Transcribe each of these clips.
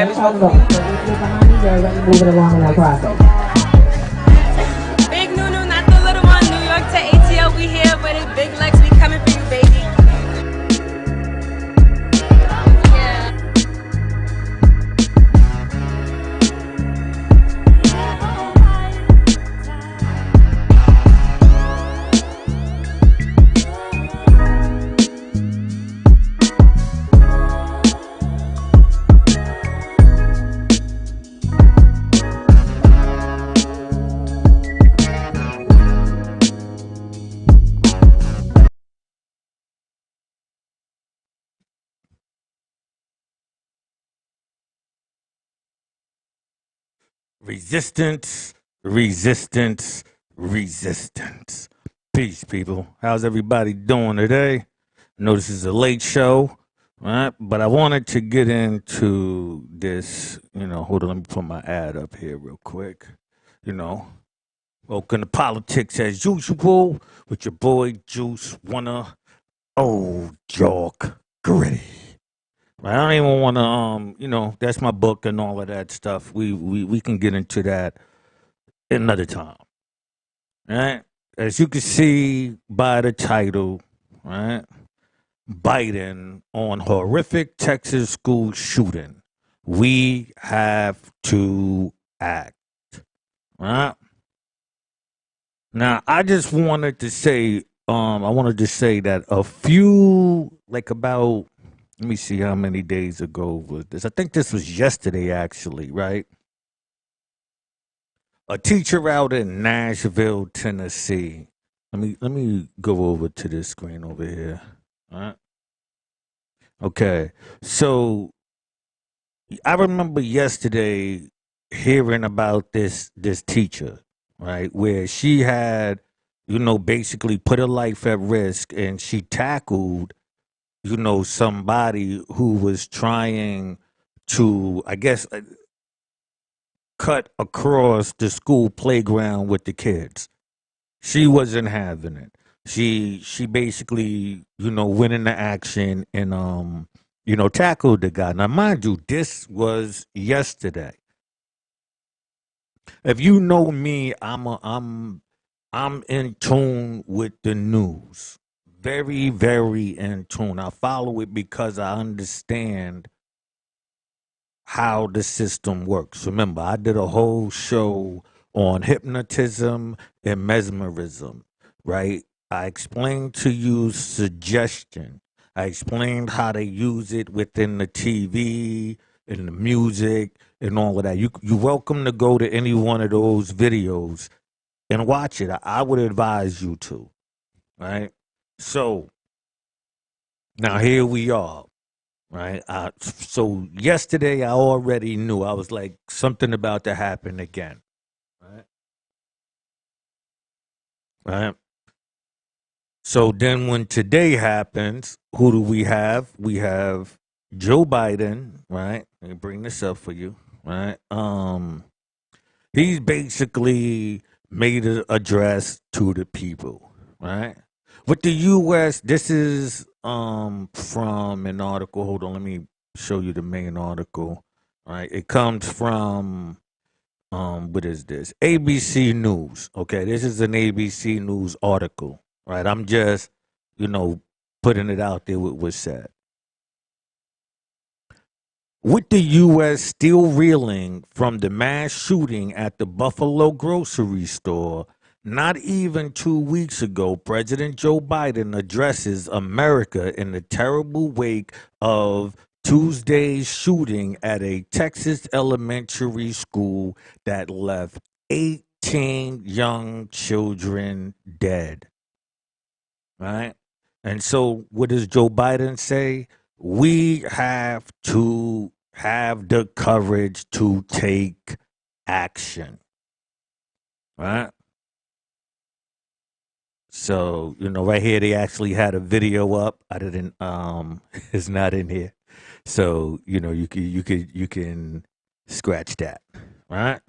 Yeah, we talking about. So if you're behind me, you're already moving along in that process. Big Nunu, not the little one. New York to ATL, we here with it. Big Lex, we coming for you, baby. Yeah. Resistance, resistance, resistance. Peace, people. How's everybody doing today? I know this is a late show, right? But I wanted to get into this, hold on, let me put my ad up here real quick. Welcome to politics as usual with your boy Juice Wanna Old York Gritty. I don't even want to, that's my book and all of that stuff. We can get into that another time, right? As you can see by the title, right? Biden on horrific Texas school shooting. We have to act, right? Now, I just wanted to say, that a few, like about, let me see how many days ago was this. I think this was yesterday, actually, right? A teacher out in Nashville, Tennessee. Let me go over to this screen over here. All right. Okay. So I remember yesterday hearing about this teacher, right, where she had, basically put her life at risk, and she tackled somebody who was trying to, I guess, cut across the school playground with the kids. She wasn't having it. She basically, went into action and tackled the guy. Now, mind you, this was yesterday. If you know me, I'm in tune with the news. Very, very in tune. I follow it because I understand how the system works. Remember, I did a whole show on hypnotism and mesmerism, right? I explained to you suggestion. I explained how they use it within the TV and the music and all of that. You're welcome to go to any one of those videos and watch it. I would advise you to, right? So now here we are, right? So yesterday I already knew. I was like, something about to happen again, right? Right. So then when today happens, who do we have? We have Joe Biden, right? Let me bring this up for you, right? He's basically made an address to the people, right? With the U.S., this is from an article. Hold on, let me show you the main article. All right, it comes from what is this? ABC News. Okay, this is an ABC News article. Right, I'm just putting it out there. What was said. With the U.S. still reeling from the mass shooting at the Buffalo grocery store, not even 2 weeks ago, President Joe Biden addresses America in the terrible wake of Tuesday's shooting at a Texas elementary school that left 18 young children dead. Right? And so, what does Joe Biden say? We have to have the courage to take action. Right? So, right here they actually had a video up. I didn't it's not in here. So, you can scratch that. Right?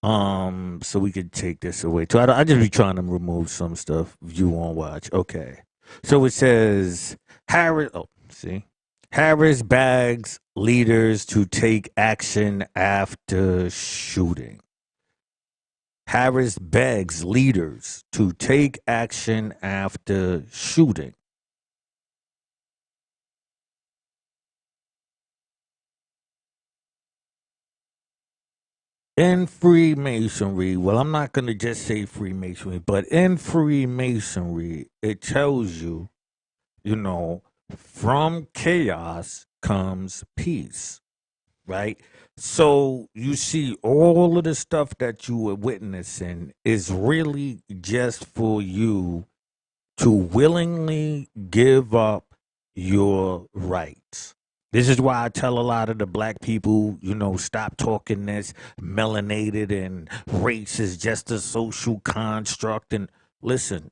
So we could take this away too. I just be trying to remove some stuff. View on watch. Okay. So it says Harris begs leaders to take action after shooting. Harris begs leaders to take action after shooting. In Freemasonry, well, I'm not going to just say Freemasonry, but in Freemasonry, it tells you, you know, from chaos comes peace, right? So you see, all of the stuff that you were witnessing is really just for you to willingly give up your rights. This is why I tell a lot of the black people, you know, stop talking this melanated and race is just a social construct. And listen,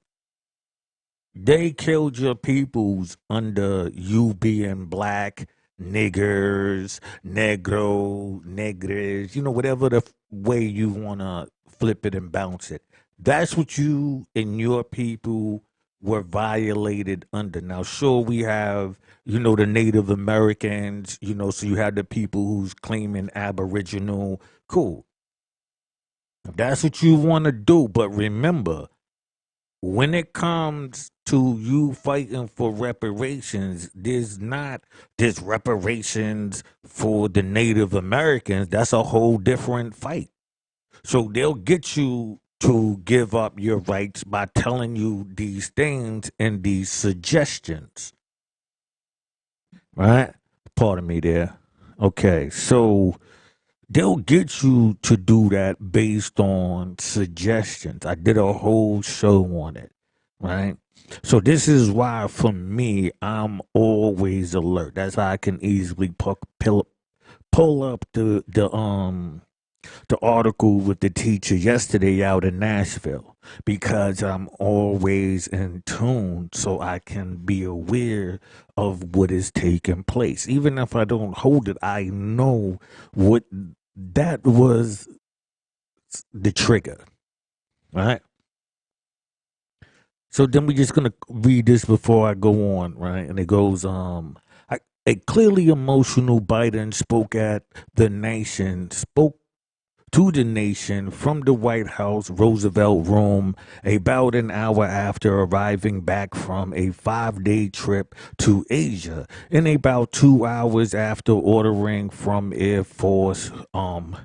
they killed your peoples under you being black, niggers, negro, negres, you know, whatever the way you want to flip it and bounce it. That's what you and your people were violated under. Now, sure, we have, you know, the Native Americans, you know, so you have the people who's claiming Aboriginal. Cool. If that's what you want to do. But remember, when it comes to you fighting for reparations, there's reparations for the Native Americans. That's a whole different fight. So they'll get you to give up your rights by telling you these things and these suggestions. Right? Pardon me there. Okay, so they'll get you to do that based on suggestions. I did a whole show on it, right? So this is why, for me, I'm always alert. That's how I can easily pull up the article with the teacher yesterday out in Nashville, because I'm always in tune so I can be aware of what is taking place. Even if I don't hold it, I know what that was the trigger, right? So then we're just gonna read this before I go on, right? And it goes, a clearly emotional Biden spoke to the nation from the White House Roosevelt Room about an hour after arriving back from a 5-day trip to Asia, and about 2 hours after ordering from Air Force One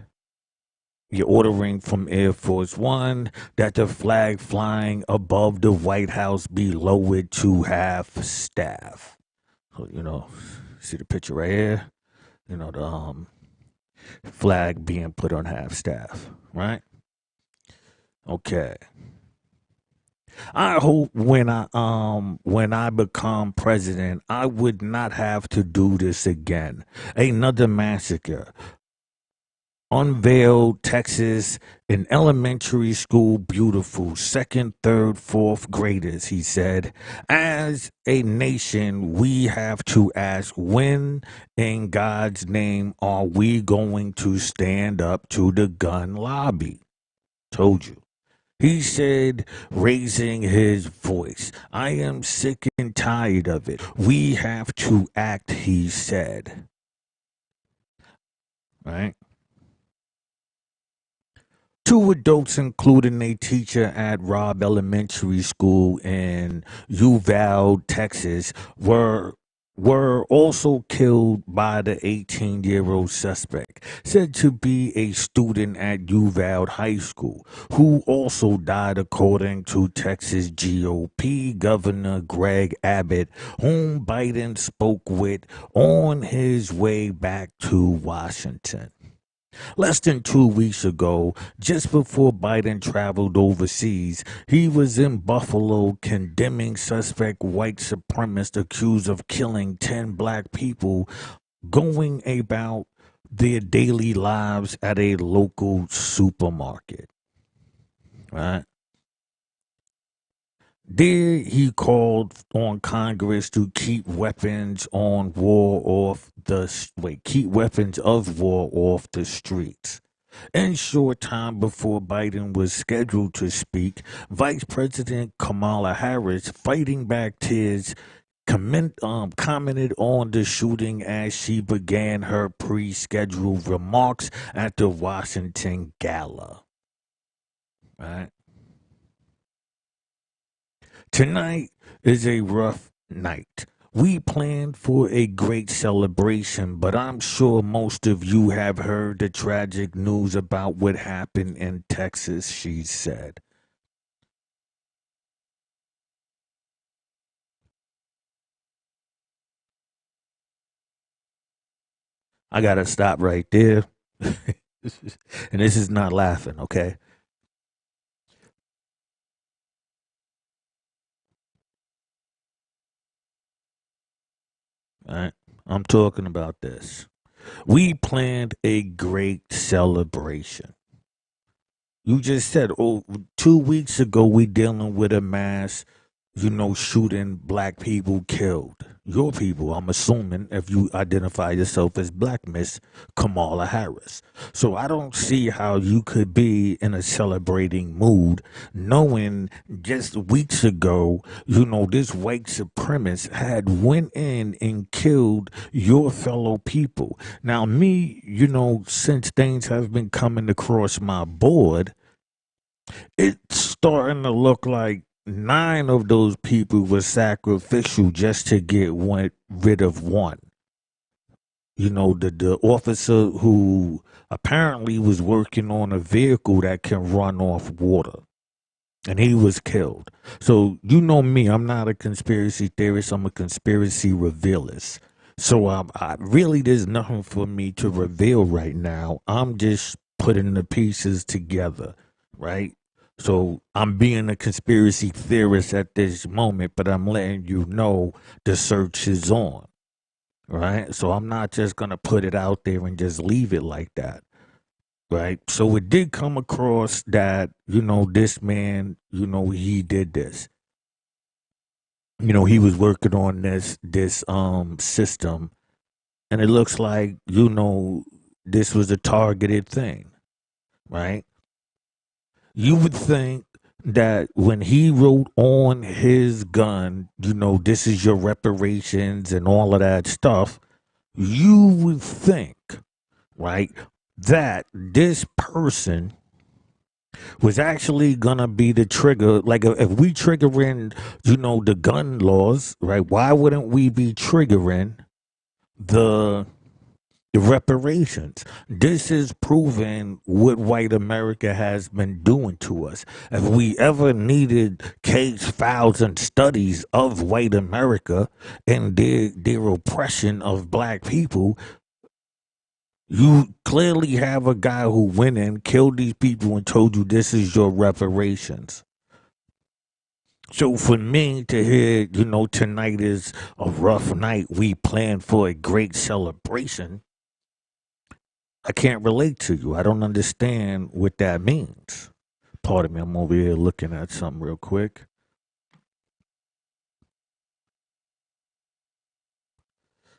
that the flag flying above the White House be lowered to half staff. So, you know, see the picture right here? You know, the flag being put on half staff, right? Okay. I hope when I become president, I would not have to do this again. Another massacre. Unveiled, Texas, an elementary school beautiful, second, third, fourth graders, he said. As a nation, we have to ask, when in God's name are we going to stand up to the gun lobby? Told you. He said, raising his voice, I am sick and tired of it. We have to act, he said. Right? Two adults, including a teacher at Robb Elementary School in Uvalde, Texas, were also killed by the 18-year-old suspect, said to be a student at Uvalde High School, who also died, according to Texas GOP Governor Greg Abbott, whom Biden spoke with on his way back to Washington. Less than 2 weeks ago, just before Biden traveled overseas, he was in Buffalo condemning suspect white supremacist accused of killing 10 black people going about their daily lives at a local supermarket. Right? There, he called on Congress to keep weapons of war off the streets. In short time before Biden was scheduled to speak, Vice President Kamala Harris, fighting back tears, commented on the shooting as she began her pre-scheduled remarks at the Washington Gala. Right? Tonight is a rough night. We planned for a great celebration, but I'm sure most of you have heard the tragic news about what happened in Texas, she said. I gotta stop right there. And this is not laughing, okay? All right. I'm talking about this. We planned a great celebration. You just said, oh, 2 weeks ago we dealing with a mass, shooting black people killed. Your people, I'm assuming, if you identify yourself as Black Miss Kamala Harris. So I don't see how you could be in a celebrating mood knowing just weeks ago, this white supremacist had went in and killed your fellow people. Now me, since things have been coming across my board, it's starting to look like 9 of those people were sacrificial just to get rid of one. The officer who apparently was working on a vehicle that can run off water. And he was killed. So, me, I'm not a conspiracy theorist, I'm a conspiracy revealist. So, I really, there's nothing for me to reveal right now. I'm just putting the pieces together, right? So I'm being a conspiracy theorist at this moment, but I'm letting you know the search is on, right? So I'm not just going to put it out there and just leave it like that, right? So it did come across that, this man, he did this. He was working on this system, and it looks like, this was a targeted thing, right? You would think that when he wrote on his gun, this is your reparations and all of that stuff, you would think, right, that this person was actually gonna be the trigger. Like if we trigger in, the gun laws, right, why wouldn't we be triggering the reparations? This is proving what white America has been doing to us. If we ever needed case files and studies of white America and their oppression of black people, you clearly have a guy who went in, killed these people, and told you this is your reparations. So for me to hear, tonight is a rough night, we plan for a great celebration, I can't relate to you. I don't understand what that means. Pardon me, I'm over here looking at something real quick.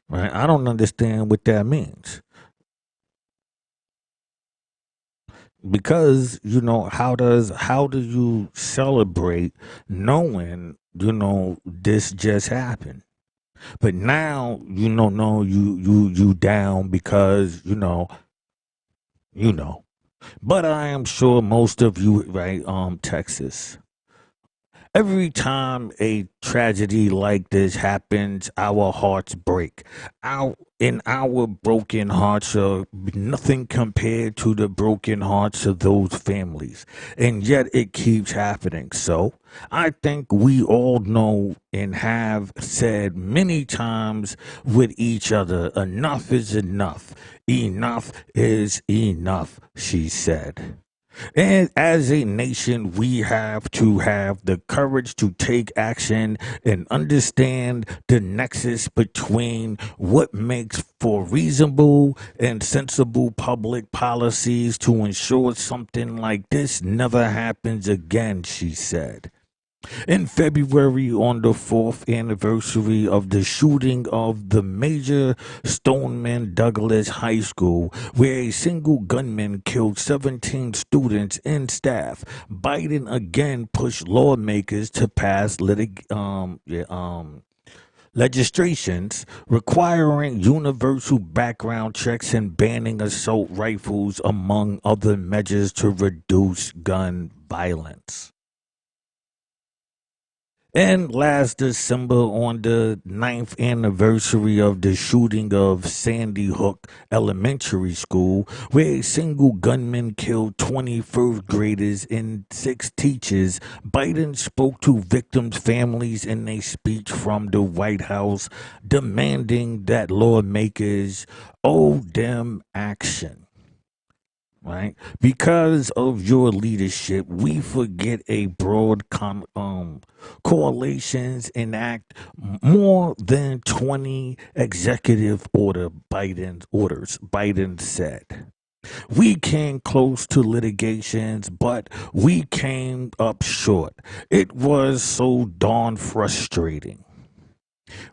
Right? I don't understand what that means. Because, how do you celebrate knowing, this just happened? But now, no, you down because, But I am sure most of you, right, Texas. Every time a tragedy like this happens, our hearts break. Our broken hearts are nothing compared to the broken hearts of those families. And yet it keeps happening. So I think we all know and have said many times with each other, enough is enough. Enough is enough, she said. And as a nation, we have to have the courage to take action and understand the nexus between what makes for reasonable and sensible public policies to ensure something like this never happens again, she said. In February, on the 4th anniversary of the shooting of the major Stoneman Douglas High School, where a single gunman killed 17 students and staff, Biden again pushed lawmakers to pass Legislations requiring universal background checks and banning assault rifles, among other measures to reduce gun violence. And last December, on the 9th anniversary of the shooting of Sandy Hook Elementary School, where a single gunman killed 20 first graders and 6 teachers, Biden spoke to victims' families in a speech from the White House, demanding that lawmakers owe them action. Right? Because of your leadership, we forget a broad coalitions enact more than 20 executive orders, Biden said. We came close to litigations, but we came up short. It was so darn frustrating.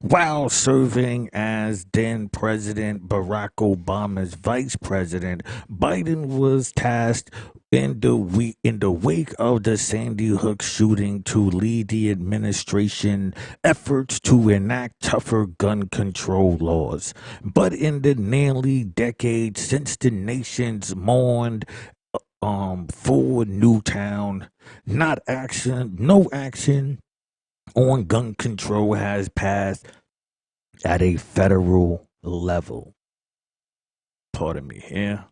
While serving as then President Barack Obama's vice president, Biden was tasked in the wake of the Sandy Hook shooting to lead the administration efforts to enact tougher gun control laws. But in the nearly decade since the nation's mourned for Newtown, no action on gun control has passed at a federal level. Pardon me here.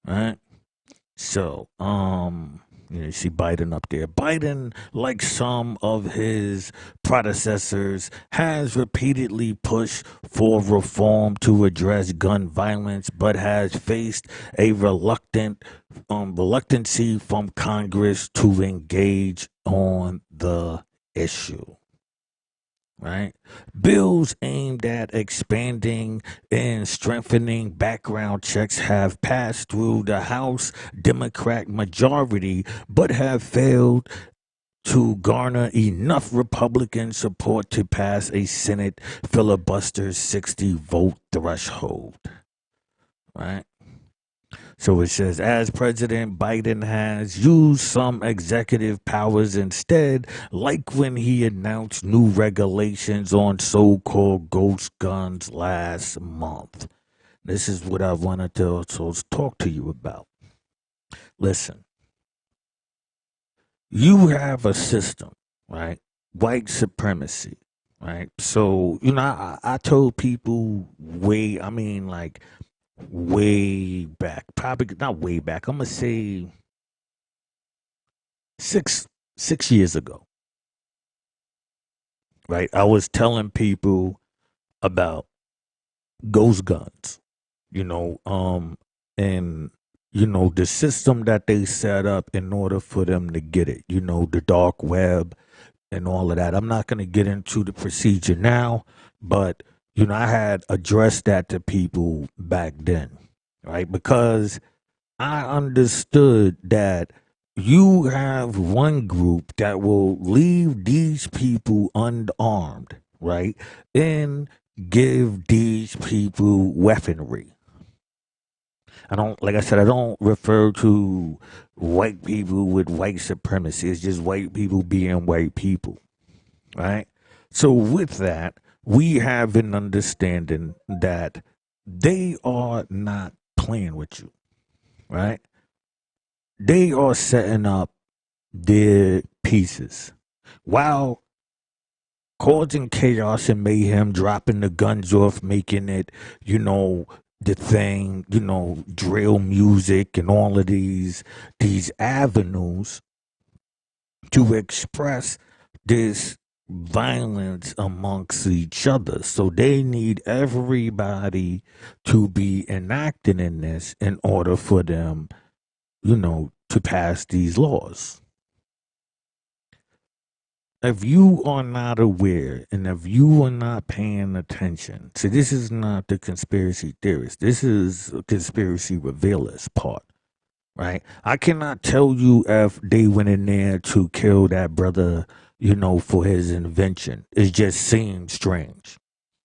Right? So, you see Biden up there. Biden, like some of his predecessors, has repeatedly pushed for reform to address gun violence, but has faced a reluctancy from Congress to engage on the issue. Right? Bills aimed at expanding and strengthening background checks have passed through the House Democrat majority, but have failed to garner enough Republican support to pass a Senate filibuster's 60-vote threshold. Right? So it says, as President Biden has used some executive powers instead, like when he announced new regulations on so-called ghost guns last month. This is what I wanted to also talk to you about. Listen, you have a system, right? White supremacy, right? So, I told people way back, probably not way back, I'm gonna say six years ago, right? I was telling people about ghost guns, and the system that they set up in order for them to get it, the dark web and all of that. I'm not gonna get into the procedure now, but I had addressed that to people back then, right? Because I understood that you have one group that will leave these people unarmed, right? And give these people weaponry. I don't refer to white people with white supremacy. It's just white people being white people, right? So with that, we have an understanding that they are not playing with you, right? They are setting up their pieces while causing chaos and mayhem, dropping the guns off, making it, the thing, drill music and all of these avenues to express this violence amongst each other. So they need everybody to be enacted in this in order for them, to pass these laws. If you are not aware and if you are not paying attention, see, this is not the conspiracy theorist. This is a conspiracy revealers part, right? I cannot tell you if they went in there to kill that brother, for his invention. It just seems strange.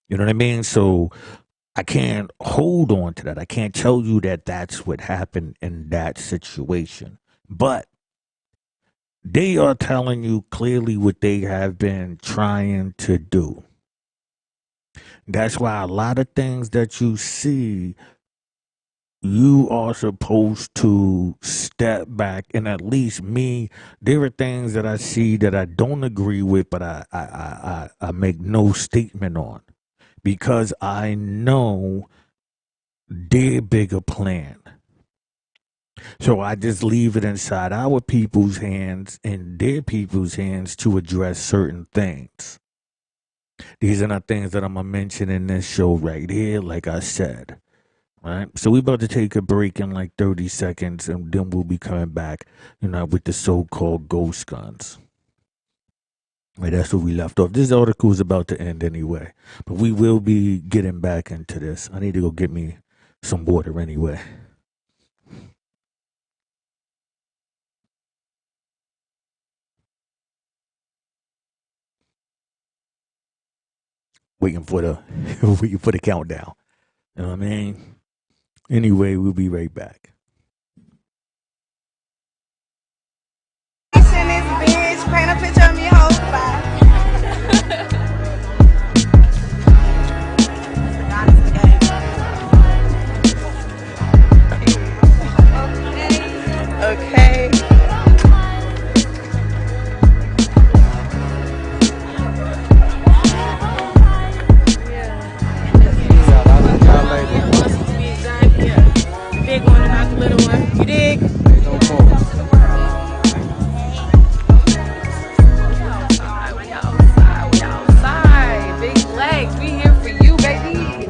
You know what I mean? So I can't hold on to that. I can't tell you that that's what happened in that situation. But they are telling you clearly what they have been trying to do. That's why a lot of things that you see, you are supposed to step back. And at least me, there are things that I see that I don't agree with, but I make no statement on because I know their bigger plan. So I just leave it inside our people's hands and their people's hands to address certain things. These are not things that I'm going to mention in this show right here, like I said. Right? So we about to take a break in like 30 seconds, and then we'll be coming back, with the so-called ghost guns. Right, that's where we left off. This article is about to end anyway, but we will be getting back into this. I need to go get me some water anyway. Waiting for the countdown. You know what I mean? Anyway, we'll be right back. Bitch, paint a picture of me, whole five. Okay. Big one and not the little one. You dig? We outside. Big legs. We here for you, baby.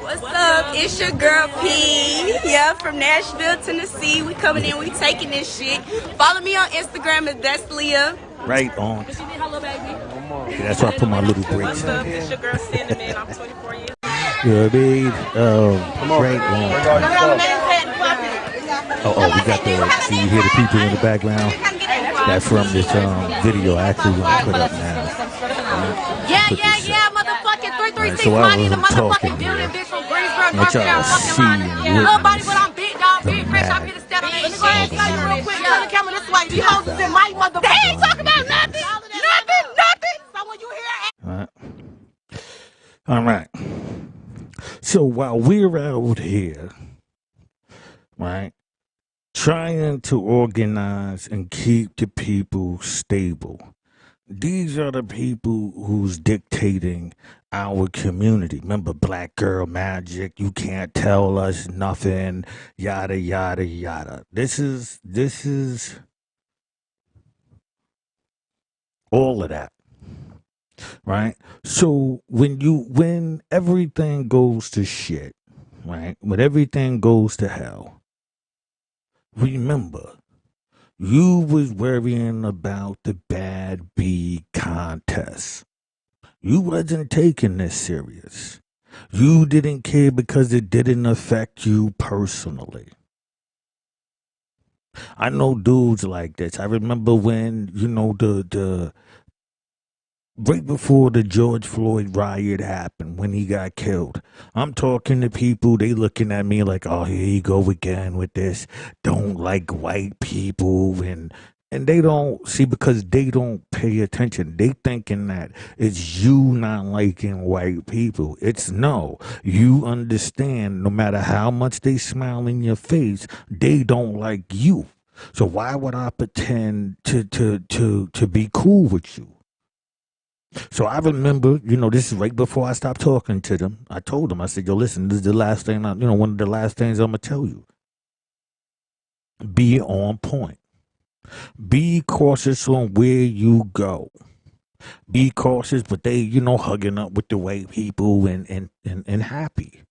What's up? It's your girl P. Yeah, from Nashville, Tennessee. We coming in, we taking this shit. Follow me on Instagram at That's Leah. Right on. Hello, baby. Yeah, that's why I put my little breaks What's in up? here. It's your girl Cinnamon. I'm 24 years old. You know what I mean? Right on. Oh, we got see, you hear the people in the background? That's from this video I actually want to put up now. Yeah, motherfucking 336 so money in the I'm talking motherfucking here. building, bitch, from Greensboro, Want North y'all to Carolina, see fucking line. and Little body, witness but I'm big, dog, the big, fresh, I'm mad here to step up. Let me go ahead and tell you real quick, turn the camera this way. These hoes is in my motherfucking. They ain't talking about nothing. So when you hear All right. So while we're out here, right, trying to organize and keep the people stable, these are the people who's dictating our community. Remember Black Girl Magic, you can't tell us nothing, yada, yada, yada. This is all of that. Right? So when everything goes to shit, right? When everything goes to hell, remember, you was worrying about the bad bee contest. You wasn't taking this serious. You didn't care because it didn't affect you personally. I know dudes like this. I remember when, the right before the George Floyd riot happened, when he got killed, I'm talking to people, they looking at me like, oh, here you go again with this, don't like white people, and they don't see, because they don't pay attention. They thinking that it's you not liking white people. It's no, you understand, no matter how much they smile in your face, they don't like you. So why would I pretend to be cool with you? So I remember, this is right before I stopped talking to them. I told them, I said, yo, listen, this is the last thing, one of the last things I'm going to tell you. Be on point. Be cautious on where you go. Be cautious, but they, hugging up with the white people and happy.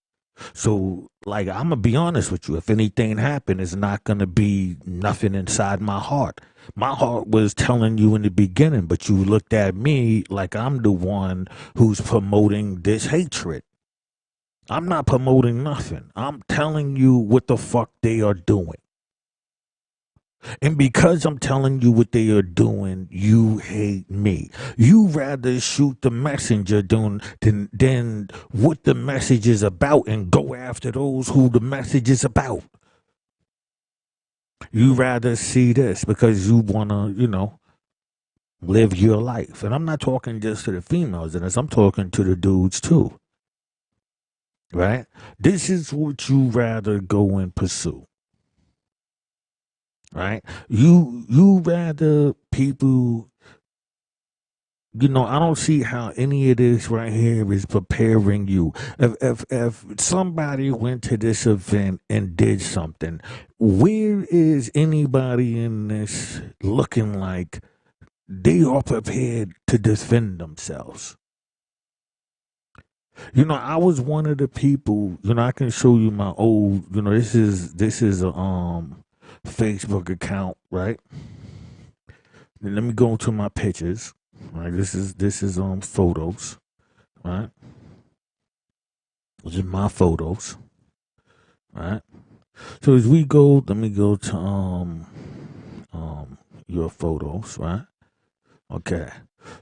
So, like, I'm going to be honest with you. If anything happened, it's not going to be nothing inside my heart. My heart was telling you in the beginning, but you looked at me like I'm the one who's promoting this hatred. I'm not promoting nothing. I'm telling you what the fuck they are doing. And because I'm telling you what they are doing, you hate me. You rather shoot the messenger than what the message is about and go after those who the message is about. You rather see this because you wanna, live your life. And I'm not talking just to the females in this. I'm talking to the dudes too, right? This is what you rather go and pursue, right? You rather people. I don't see how any of this right here is preparing you. If somebody went to this event and did something, where is anybody in this looking like they are prepared to defend themselves? I was one of the people. I can show you my old. This is a Facebook account, right? Let me go to my pictures. Right, this is photos, right? These are my photos, right? So as we go, let me go to your photos, right? Okay.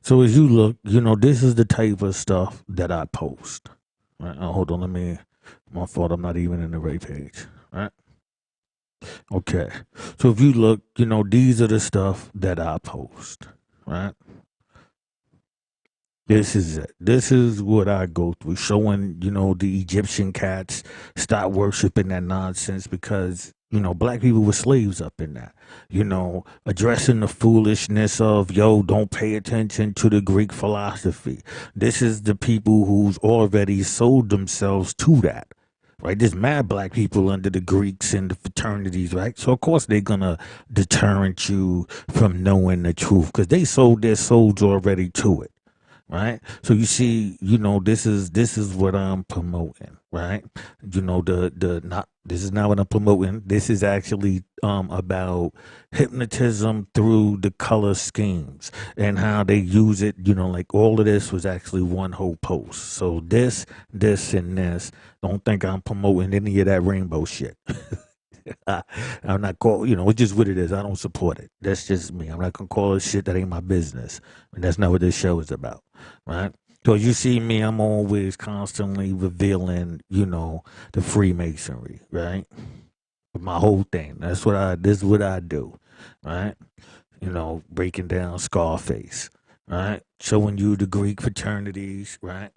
So as you look, this is the type of stuff that I post. Right? Hold on, my fault, I'm not even in the right page. Right? Okay. So if you look, these are the stuff that I post. Right? This is it. This is what I go through, showing, the Egyptian cats stop worshiping that nonsense because, black people were slaves up in that. Addressing the foolishness of, don't pay attention to the Greek philosophy. This is the people who's already sold themselves to that. Right, there's mad black people under the Greeks and the fraternities, right? So of course they're gonna deterrent you from knowing the truth because they sold their souls already to it. Right, so you see, this is what I'm promoting, right? The not this is not what I'm promoting. This is actually about hypnotism through the color schemes and how they use it. Like all of this was actually one whole post. So this and this. Don't think I'm promoting any of that rainbow shit. I'm not call it's just what it is. I don't support it. That's just me. I'm not gonna call it shit that ain't my business. And that's not what this show is about. Right? So you see me, I'm always constantly revealing, the Freemasonry, right? My whole thing. This is what I do. Right? Breaking down Scarface, right? Showing you the Greek fraternities, right?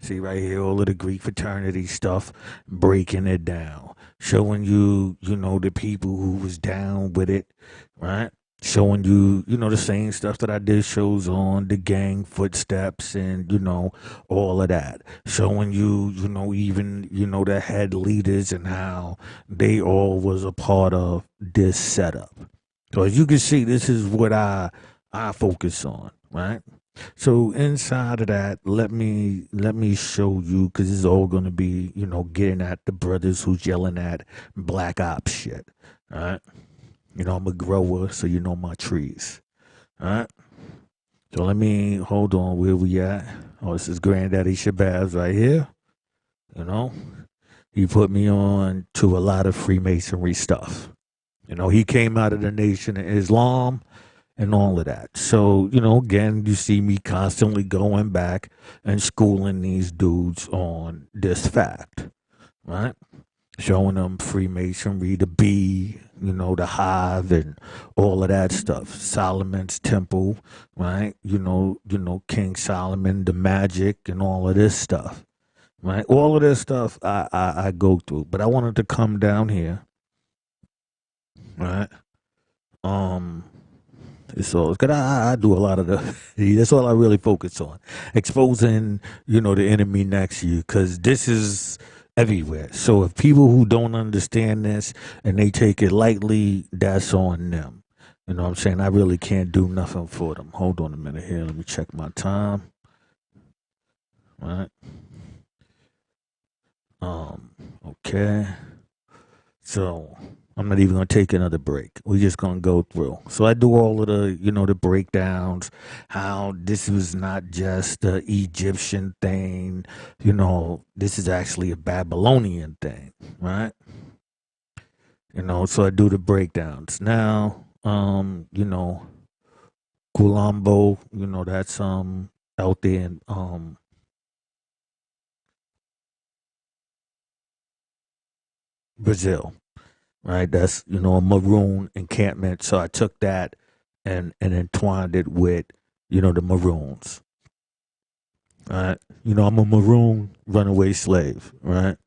See right here, all of the Greek fraternity stuff, breaking it down, showing you, the people who was down with it, right? Showing you, the same stuff that I did shows on the gang footsteps and, all of that. Showing you, even, the head leaders and how they all was a part of this setup. So as you can see, this is what I focus on, right? So inside of that, let me show you because this is all gonna be, getting at the brothers who's yelling at black ops shit. All right. I'm a grower, so you know my trees. All right. So let me hold on where we at. Oh, this is Granddaddy Shabazz right here. He put me on to a lot of Freemasonry stuff. He came out of the Nation of Islam and all of that. So, again, you see me constantly going back and schooling these dudes on this fact, right? Showing them Freemasonry, the bee, the hive and all of that stuff. Solomon's temple, right? King Solomon, the magic and all of this stuff. Right? All of this stuff I go through. But I wanted to come down here, right? It's all because I do a lot of the. That's all I really focus on, exposing the enemy next to you because this is everywhere. So if people who don't understand this and they take it lightly, that's on them. You know what I'm saying? I really can't do nothing for them. Hold on a minute here. Let me check my time. All right. Okay. So I'm not even gonna take another break. We're just gonna go through. So I do all of the, the breakdowns, how this was not just a Egyptian thing, this is actually a Babylonian thing, right? So I do the breakdowns. Now, Colombo, that's out there in Brazil. right? That's, a Maroon encampment. So I took that and entwined it with, the Maroons, right? I'm a Maroon runaway slave, right?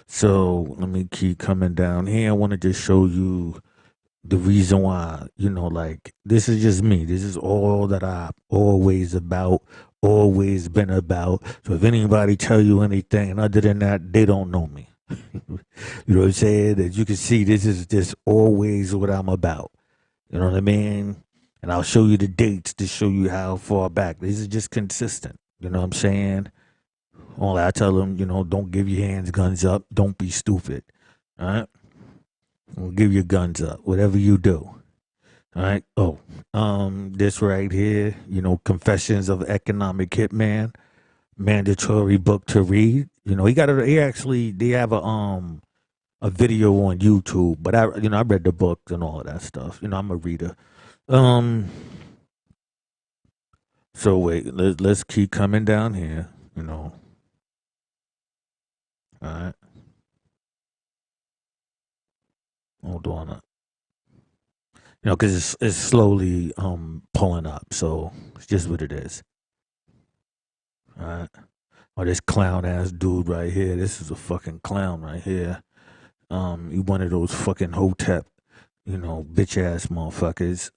So let me keep coming down here. I want to just show you the reason why, like this is just me. This is all that I've always about, always been about. So if anybody tell you anything other than that, they don't know me. You know what I'm saying? As you can see, this is just always what I'm about. You know what I mean? And I'll show you the dates to show you how far back. This is just consistent. You know what I'm saying? Only I tell them, don't give your hands guns up. Don't be stupid. All right? Don't give your guns up. Whatever you do. All right. Oh, this right here, Confessions of Economic Hitman, mandatory book to read. They have a video on YouTube, but I read the book and all of that stuff. I'm a reader. Um, so wait, let's keep coming down here. All right. Hold on. Because it's slowly pulling up, so it's just what it is. All right. Oh, this clown ass dude right here. This is a fucking clown right here. You one of those fucking hotep, bitch ass motherfuckers.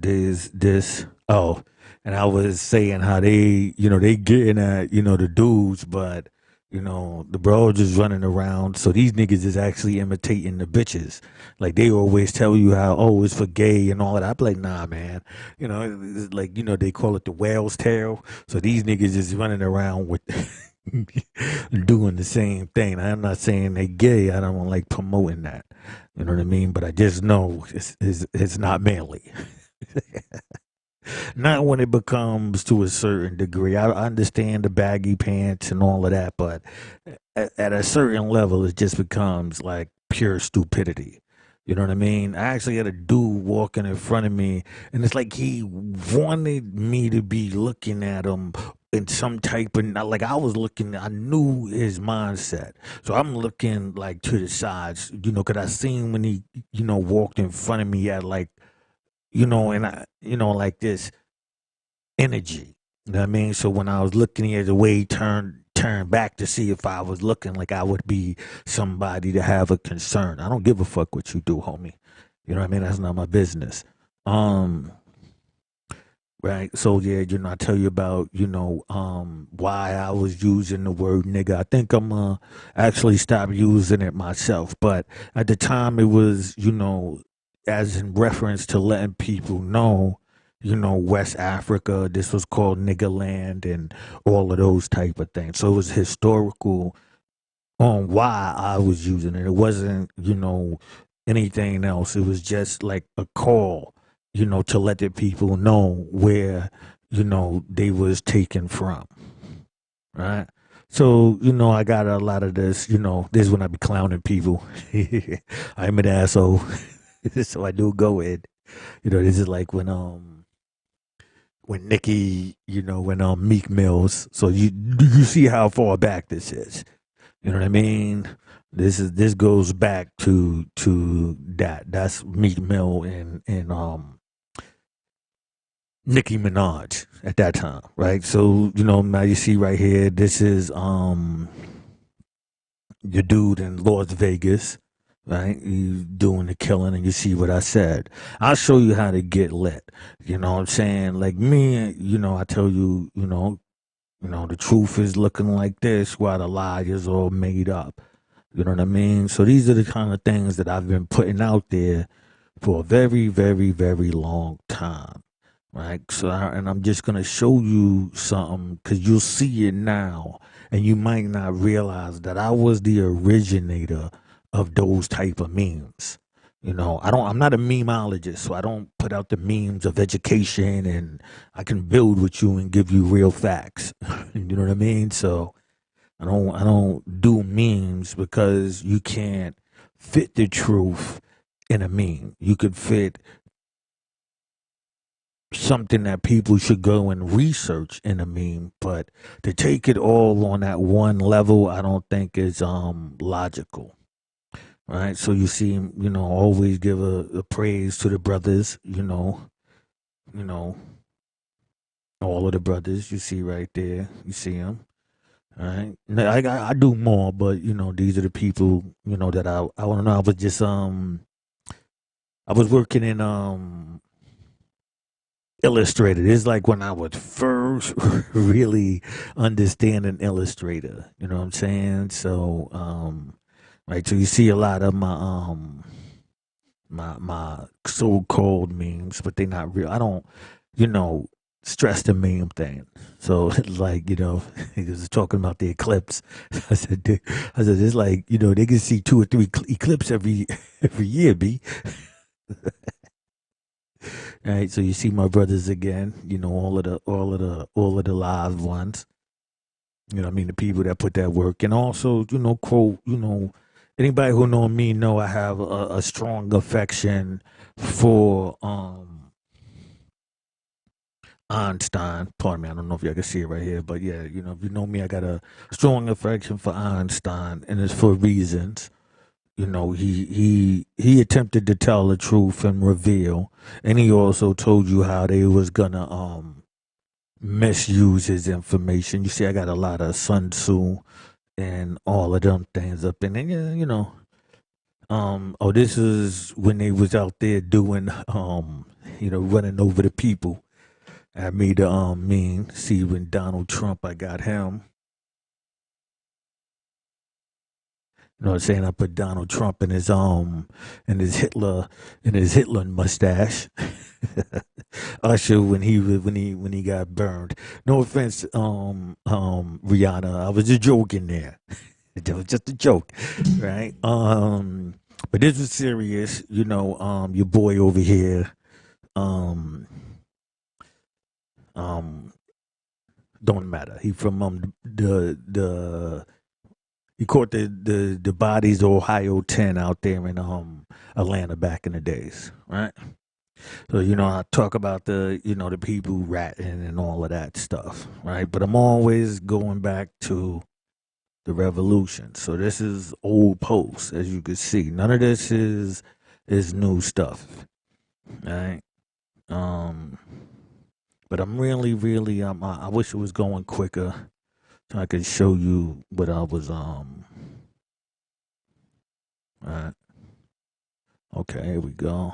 There's this. Oh, and I was saying how they getting at, the dudes, but the bros just running around. So these niggas is actually imitating the bitches. Like they always tell you how, oh, it's for gay and all that. I be like, nah, man. It's like, they call it the whale's tail. So these niggas is running around with doing the same thing. I'm not saying they gay. I don't like promoting that. You know what I mean? But I just know it's not manly. Not when it becomes to a certain degree. I understand the baggy pants and all of that, but at a certain level, it just becomes like pure stupidity. You know what I mean? I actually had a dude walking in front of me, and it's like he wanted me to be looking at him in some type of, like I was looking, I knew his mindset. So I'm looking like to the sides, because I seen when he, walked in front of me, he had like, and I, like this energy. You know what I mean? So when I was looking at the way he turned back to see if I was looking like I would be somebody to have a concern. I don't give a fuck what you do, homie. You know what I mean? That's not my business. Right. So yeah, I tell you about, why I was using the word nigga. I think I'm actually stop using it myself. But at the time it was, as in reference to letting people know, West Africa, this was called nigga land and all of those type of things. So it was historical on why I was using it. It wasn't, anything else. It was just like a call, to let the people know where, they was taken from. Right. So, I got a lot of this, this is when I be clowning people. I'm an asshole. So I do go in. This is like when Nicki, when Meek Mills. So you see how far back this is. You know what I mean? This goes back to that. That's Meek Mill and Nicki Minaj at that time, right? So now you see right here, this is the dude in Las Vegas, right? You doing the killing, and you see what I said. I'll show you how to get lit. You know what I'm saying? Like me, I tell you, the truth is looking like this, while the lie is all made up. You know what I mean? So these are the kind of things that I've been putting out there for a very, very, very long time. Right. So, and I'm just going to show you something because you'll see it now and you might not realize that I was the originator of those type of memes. I'm not a memeologist, so I don't put out the memes of education and I can build with you and give you real facts. You know what I mean? So I don't do memes because you can't fit the truth in a meme. You could fit something that people should go and research in a meme, but to take it all on that one level, I don't think is logical. Right? So you see him, always give a praise to the brothers, you know, all of the brothers you see right there. You see them. All right. Now, I do more, but these are the people, that I want to know. I was just I was working in Illustrator. It's like when I was first really understanding Illustrator. You know what I'm saying? So right, so you see a lot of my so-called memes, but they're not real. I don't, you know, stress the meme thing. So like, he was talking about the eclipse. I said it's like, they can see two or three eclipse every year, B. Right. So you see my brothers again, all of the live ones. I mean the people that put that work, and also, quote, anybody who know me know I have a strong affection for Einstein. Pardon me, I don't know if y'all can see it right here, but yeah, if you know me, I got a strong affection for Einstein, and it's for reasons. He attempted to tell the truth and reveal, and he also told you how they was gonna misuse his information. You see, I got a lot of Sun Tzu and all of them things up in there. Yeah, this is when they was out there doing running over the people. I made the meme. See, when Donald Trump, I got him. You know what I'm saying? I put Donald Trump in his Hitler mustache. Usher when he got burned. No offense, Rihanna. I was just joking there. It was just a joke, right? But this was serious. Your boy over here, um, um, don't matter. He from the he caught the bodies of Ohio 10 out there in Atlanta back in the days, right? So I talk about the people ratting and all of that stuff, right? But I'm always going back to the revolution. So this is old posts, as you can see. None of this is new stuff, right? Um, but I'm really, really, I wish it was going quicker so I could show you what I was Right. Okay, here we go.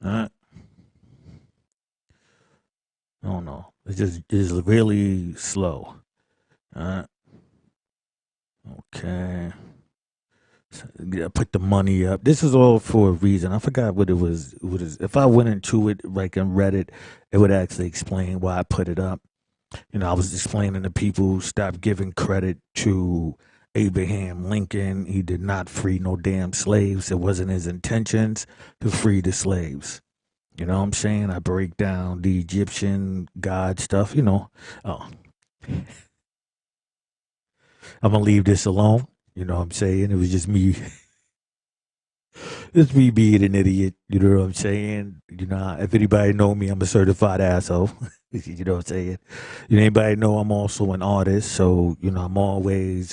Alright. Oh no. It's really slow. Alright. Okay. So, yeah, put the money up. This is all for a reason. I forgot what it was. If I went into it like and read it, it would actually explain why I put it up. I was explaining to people stop giving credit to Abraham Lincoln. He did not free no damn slaves. It wasn't his intentions to free the slaves. You know what I'm saying? I break down the Egyptian god stuff. Oh, I'm gonna leave this alone. You know what I'm saying? It was just me. It's me being an idiot. You know what I'm saying? If anybody know me, I'm a certified asshole. You know what I'm saying? Anybody know I'm also an artist, so I'm always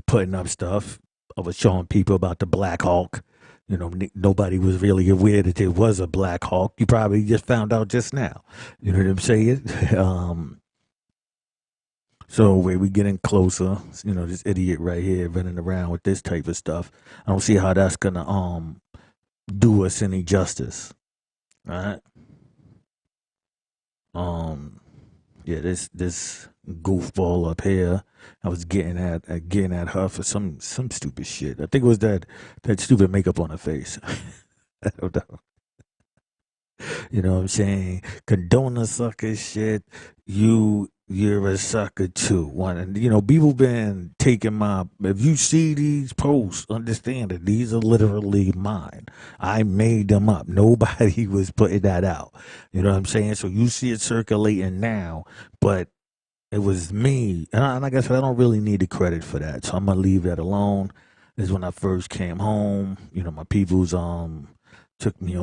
putting up stuff. I was showing people about the Black Hawk. Nobody was really aware that there was a Black Hawk. You probably just found out just now. You know what I'm saying? So where we getting closer, this idiot right here running around with this type of stuff. I don't see how that's gonna do us any justice. All right. Um yeah, this goofball up here. I was getting at her for some stupid shit. I think it was that stupid makeup on her face. I don't know. You know what I'm saying? Condone the sucker shit. You're a sucker too. One, and people been taking my. If you see these posts, understand that these are literally mine. I made them up. Nobody was putting that out. You know what I'm saying? So you see it circulating now, but it was me. And like I said, I don't really need the credit for that. So I'm gonna leave that alone. This is when I first came home. My people's took me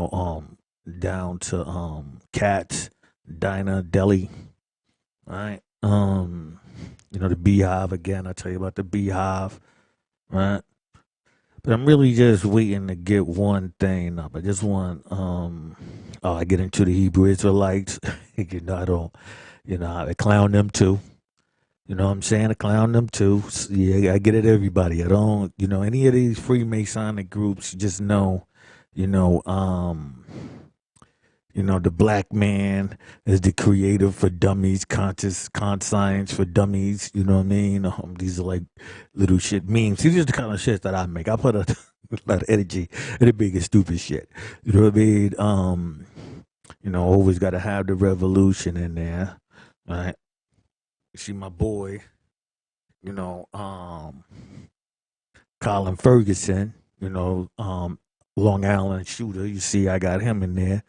down to Cats, Diner, Deli, right? The Beehive again. I tell you about the Beehive, right? But I'm really just waiting to get one thing up. I just want I get into the Hebrew Israelites. I don't I clown them too. You know what I'm saying? I clown them too. Yeah, I get it everybody. I don't any of these Freemasonic groups just know, you know, um the black man is the creator for dummies, conscience for dummies. You know what I mean? These are like little shit memes. These are the kind of shit that I make. I put a lot of energy into making stupid shit. You know what I mean? Always got to have the revolution in there, right? You see my boy, you know, um, Colin Ferguson, Long Island shooter. You see, I got him in there.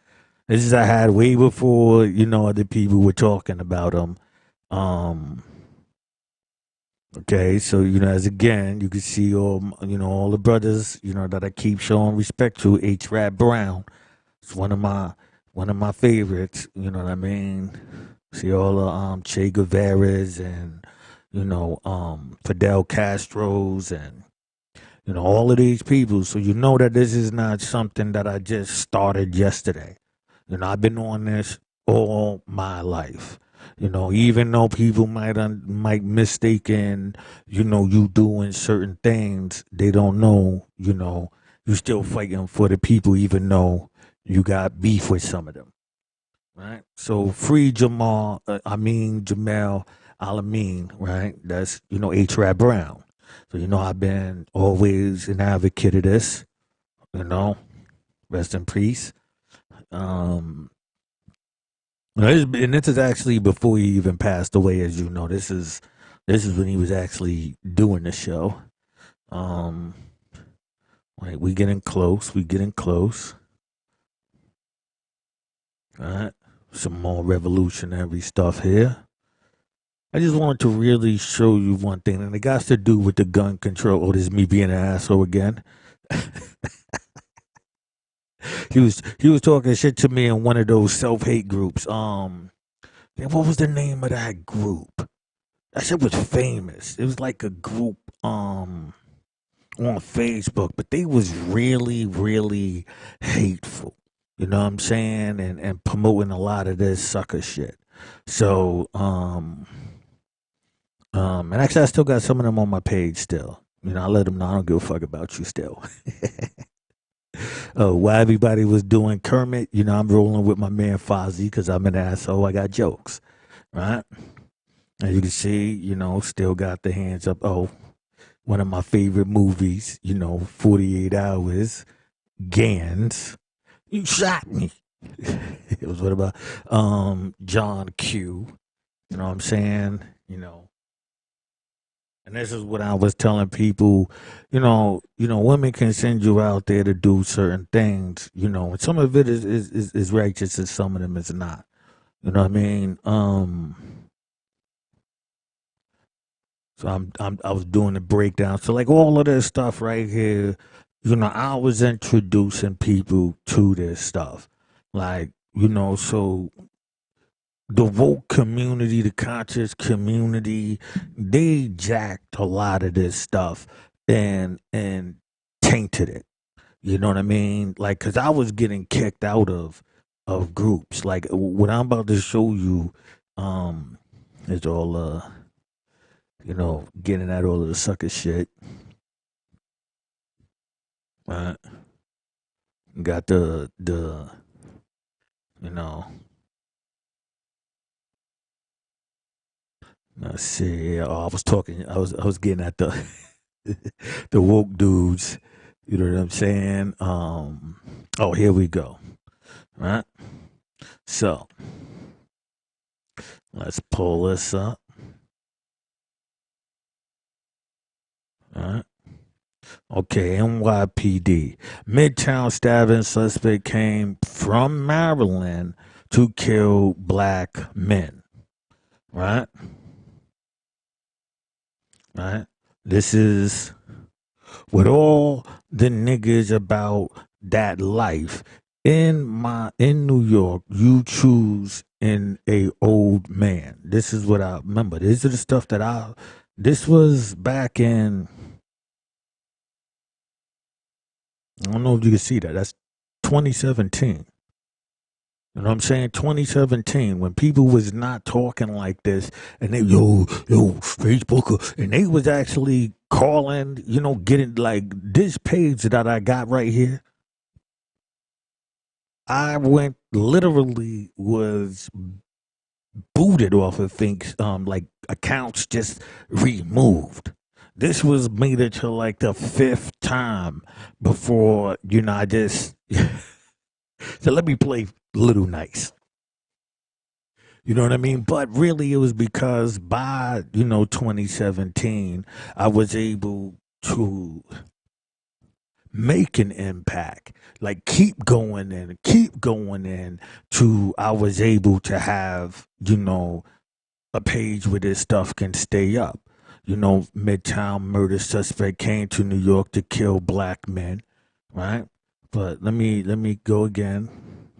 This is I had way before other people were talking about him. Um, okay, so as again you can see all the brothers that I keep showing respect to. H. Rap Brown, it's one of my favorites. You know what I mean? See all the Che Guevara's and Fidel Castro's and all of these people. So that this is not something that I just started yesterday. I've been on this all my life. Even though people might mistaken, you doing certain things, they don't know, you still fighting for the people, even though you got beef with some of them, right? So free Jamel Alameen, right? That's H. Rap Brown. So I've been always an advocate of this. You know, rest in peace. Um, and this is actually before he even passed away, as you know. This is when he was actually doing the show. Um, right, we getting close. We getting close. All right, some more revolutionary stuff here. I just wanted to really show you one thing, and it got to do with the gun control. Oh, this is me being an asshole again. He was talking shit to me in one of those self-hate groups. What was the name of that group? That shit was famous. It was like a group on Facebook, but they was really, really hateful. You know what I'm saying? And promoting a lot of this sucker shit. So and actually I still got some of them on my page still. I let them know I don't give a fuck about you still. While everybody was doing Kermit, I'm rolling with my man Fozzie because I'm an asshole. I got jokes, right? As you can see, still got the hands up. Oh, one of my favorite movies, 48 Hours, Gans. You shot me. It was what about John Q. You know what I'm saying? And this is what I was telling people, women can send you out there to do certain things, and some of it is righteous and some of them is not. You know what I mean? So I was doing the breakdown. So like all of this stuff right here, I was introducing people to this stuff. Like, so the woke community, the conscious community, they jacked a lot of this stuff and tainted it. You know what I mean? Like, cause I was getting kicked out of groups. Like what I'm about to show you, is all getting at all of the sucker shit. Right? Got the you know. Let's see. Oh, I was talking. I was getting at the the woke dudes. You know what I'm saying? Oh, here we go. Right. So let's pull this up. All right. Okay, NYPD. Midtown stabbing suspect came from Maryland to kill black men. Right? Right? This is with all the niggas about that life. in New York, you choose in a old man. This is what I remember. This is the stuff that I. This was back in. I don't know if you can see that. That's 2017. You know what I'm saying? 2017, when people was not talking like this, and they Facebook, and they was actually calling, getting like this page that I got right here. I went literally was booted off of things, like accounts just removed. This was made it to like the fifth time before, I just. So let me play Little Nice. You know what I mean? But really, it was because by, 2017, I was able to make an impact, like keep going in to I was able to have, a page where this stuff can stay up. Midtown murder suspect came to New York to kill black men, right? But let me go again.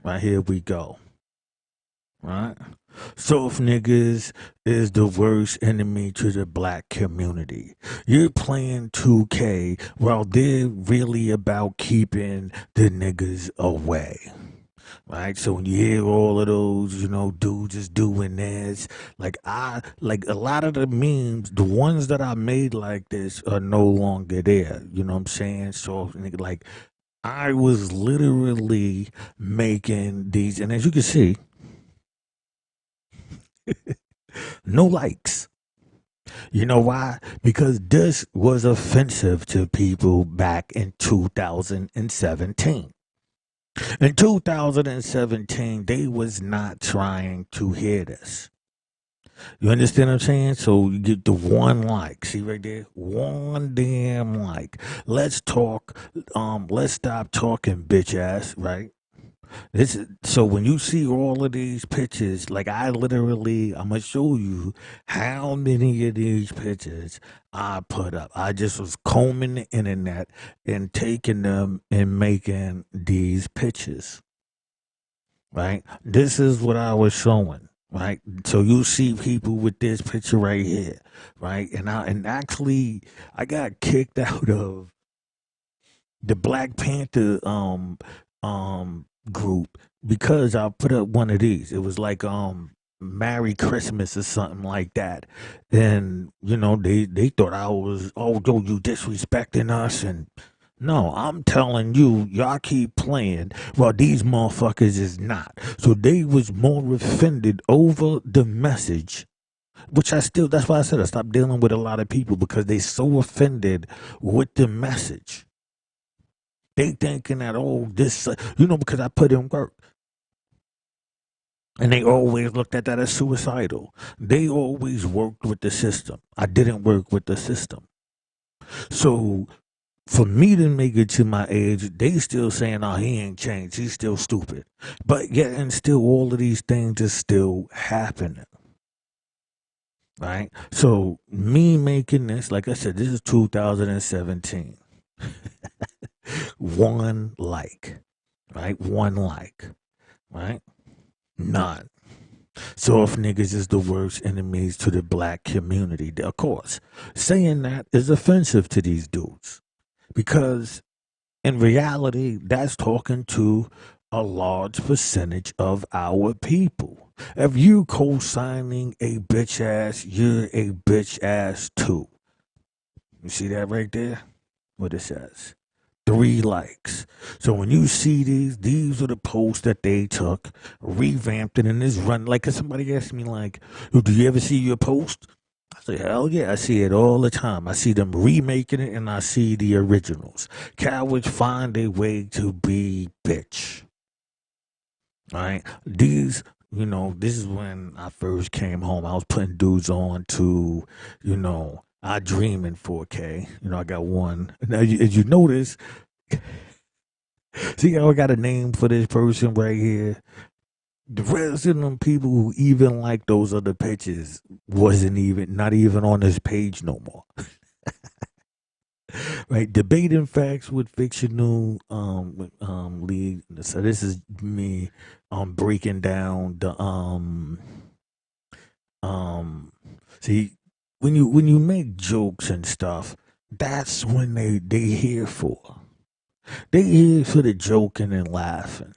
Right, here we go. Right? Soft niggas is the worst enemy to the black community. You're playing 2K while they're really about keeping the niggas away. Right? So when you hear all of those, dudes is doing this, like a lot of the memes, the ones that I made like this are no longer there. You know what I'm saying? So like I was literally making these, and as you can see, no likes. You know why? Because this was offensive to people back in 2017. In 2017, they was not trying to hear this. You understand what I'm saying? So you get the one like. See right there? One damn like. Let's talk. Let's stop talking, bitch ass, right? So when you see all of these pictures, like I'm gonna show you how many of these pictures I put up. I just was combing the internet and taking them and making these pictures. Right? This is what I was showing. Right? So you see people with this picture right here. Right? And actually I got kicked out of the Black Panther group because I put up one of these. It was like Merry Christmas or something like that. And they thought I was, oh yo, you disrespecting us. And no, I'm telling you, y'all keep playing while these motherfuckers is not. So they was more offended over the message, which that's why I said I stopped dealing with a lot of people, because they so offended with the message. They thinking that, this, because I put in work. And they always looked at that as suicidal. They always worked with the system. I didn't work with the system. So for me to make it to my age, they still saying, oh, he ain't changed. He's still stupid. But yet, and still all of these things is still happening. Right? So me making this, like I said, this is 2017. One like. Right? One like. Right? None. Soft niggas is the worst enemies to the black community. Of course, saying that is offensive to these dudes, because in reality, that's talking to a large percentage of our people. If you co-signing a bitch ass, you're a bitch ass too. You see that right there? What it says. 3 likes. So when you see these are the posts that they took, revamped it, and this run. Like, cause somebody asked me, like, do you ever see your post? I say, hell yeah, I see it all the time. I see them remaking it, and I see the originals. Cowards find a way to be bitch. All right? These, this is when I first came home. I was putting dudes on to, I Dream in 4K. I got one. Now, as you notice, see how I got a name for this person right here? The rest of them people who even like those other pictures not even on this page no more. Right, debating facts with fictional lead. So this is me breaking down the um see, when you make jokes and stuff, that's when they here for. They here for the joking and laughing,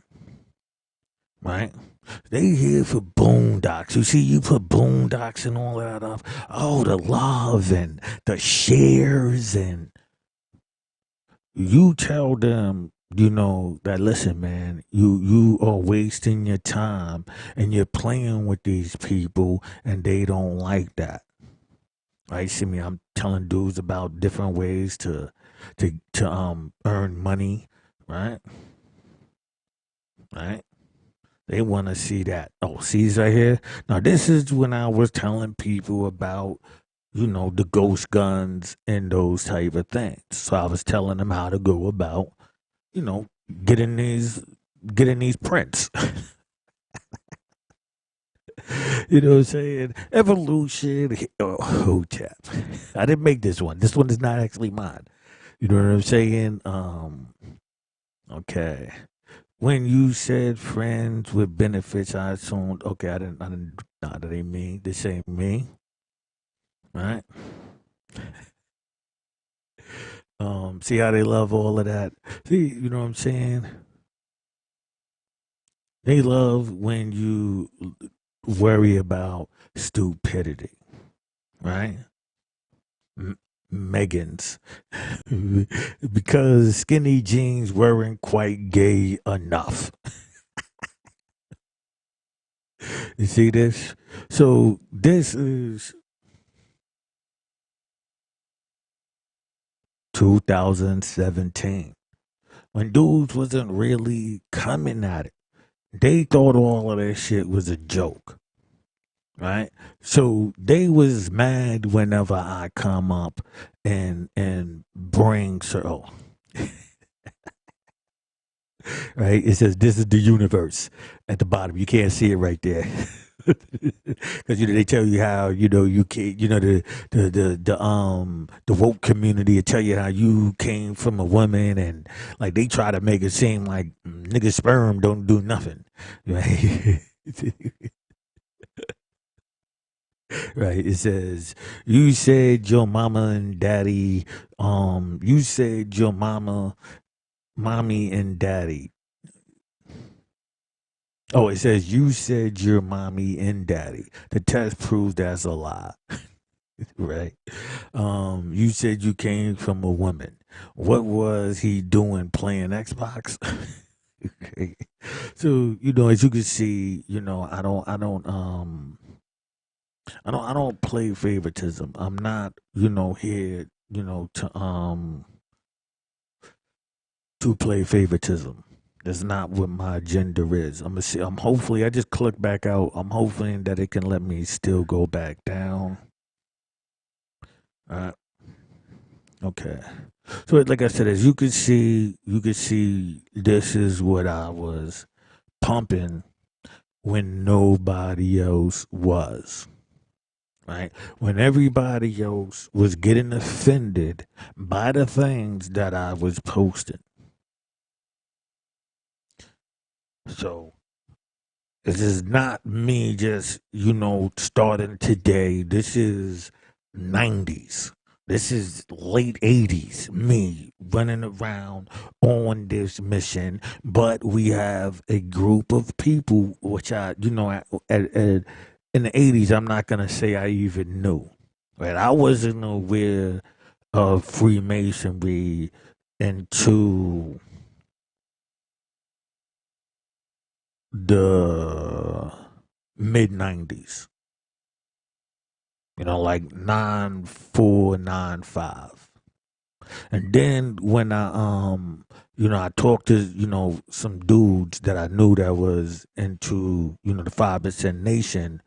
right? They here for boondocks. You see, you put boondocks and all that up. Oh, the love and the shares, and you tell them, that listen, man, you are wasting your time and you're playing with these people, and they don't like that. Right? See me, I'm telling dudes about different ways to earn money, right? Right? They want to see that. Oh, see this right here? Now, this is when I was telling people about, the ghost guns and those type of things. So I was telling them how to go about, you know, getting these getting these prints. You know what I'm saying? Evolution. Oh, chap. I didn't make this one. This one is not actually mine. You know what I'm saying? Okay. When you said friends with benefits, I assumed. Okay, I didn't. Nah, that ain't me. This ain't me. Right? See how they love all of that. See, you know what I'm saying? They love when you worry about stupidity, right? Megan's because skinny jeans weren't quite gay enough. You see this? So this is 2017 when dudes wasn't really coming at it. They thought all of that shit was a joke, right? So they was mad whenever I come up and bring so right. It says this is the universe at the bottom. You can't see it right there. Because they tell you how you can't the woke community will tell you how you came from a woman, and like they try to make it seem like nigga sperm don't do nothing, right? Right. It says you said your mama and daddy. You said your mommy and daddy. Oh, it says you said your mommy and daddy. The test proves that's a lie. Right. You said you came from a woman. What was he doing playing Xbox? Okay. So, as you can see, I don't play favoritism. I'm not, here, to play favoritism. That's not what my agenda is. I'm hopefully I just click back out. I'm hoping that it can let me still go back down. Okay. So like I said, as you can see, this is what I was pumping when nobody else was. Right? When everybody else was getting offended by the things that I was posting. So this is not me just, starting today. This is 90s. This is late 80s, me running around on this mission. But we have a group of people, which in the 80s, I'm not going to say I even knew. Right? I wasn't aware of Freemasonry until the mid 90s. Like 9495. And then when I talked to, some dudes that I knew that was into, the 5% Nation,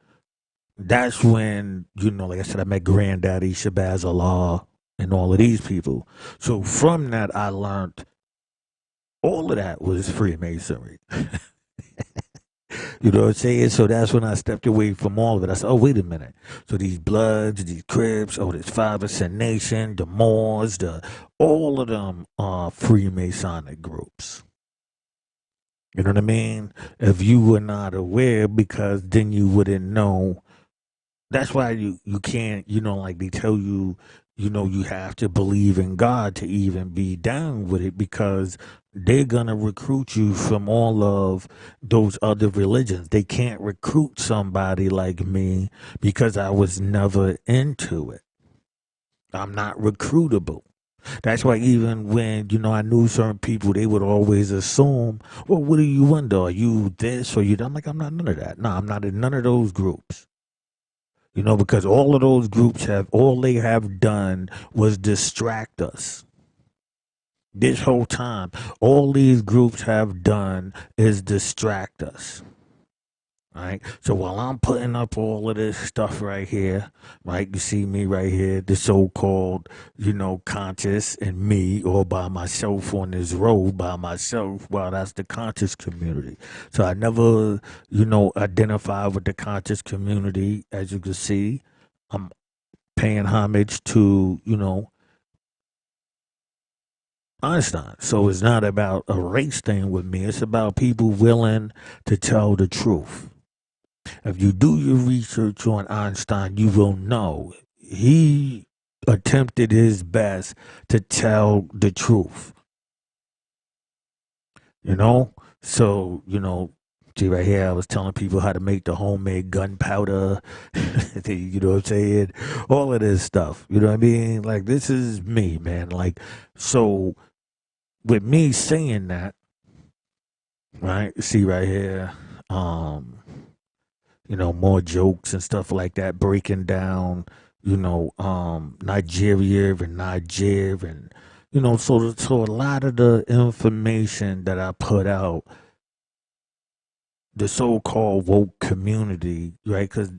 that's when, like I said, I met Granddaddy, Shabazz Allah, and all of these people. So from that, I learned all of that was Freemasonry. You know what I'm saying? So that's when I stepped away from all of it. I said, oh, wait a minute. So these Bloods, these Crips, oh, this 5% Nation, the Moors, all of them are Freemasonic groups. You know what I mean? If you were not aware, because then you wouldn't know. That's why you can't, like they tell you, you have to believe in God to even be down with it, because they're going to recruit you from all of those other religions. They can't recruit somebody like me because I was never into it. I'm not recruitable. That's why even when, I knew certain people, they would always assume, well, what are you under? Are you this or you that? I'm like, I'm not none of that. No, I'm not in none of those groups. Because all of those groups all they have done was distract us. This whole time, all these groups have done is distract us. Right. So while I'm putting up all of this stuff right here, right, you see me right here, the so-called, conscious and me all by myself on this road by myself. Well, that's the conscious community. So I never, identify with the conscious community. As you can see, I'm paying homage to, Einstein. So it's not about a race thing with me. It's about people willing to tell the truth. If you do your research on Einstein, you will know he attempted his best to tell the truth. So, see right here, I was telling people how to make the homemade gunpowder. You know what I'm saying? All of this stuff. You know what I mean? Like, this is me, man. Like, so with me saying that, right? See right here, more jokes and stuff like that, breaking down, Nigeria and Niger, and so a lot of the information that I put out, the so-called woke community, right? Because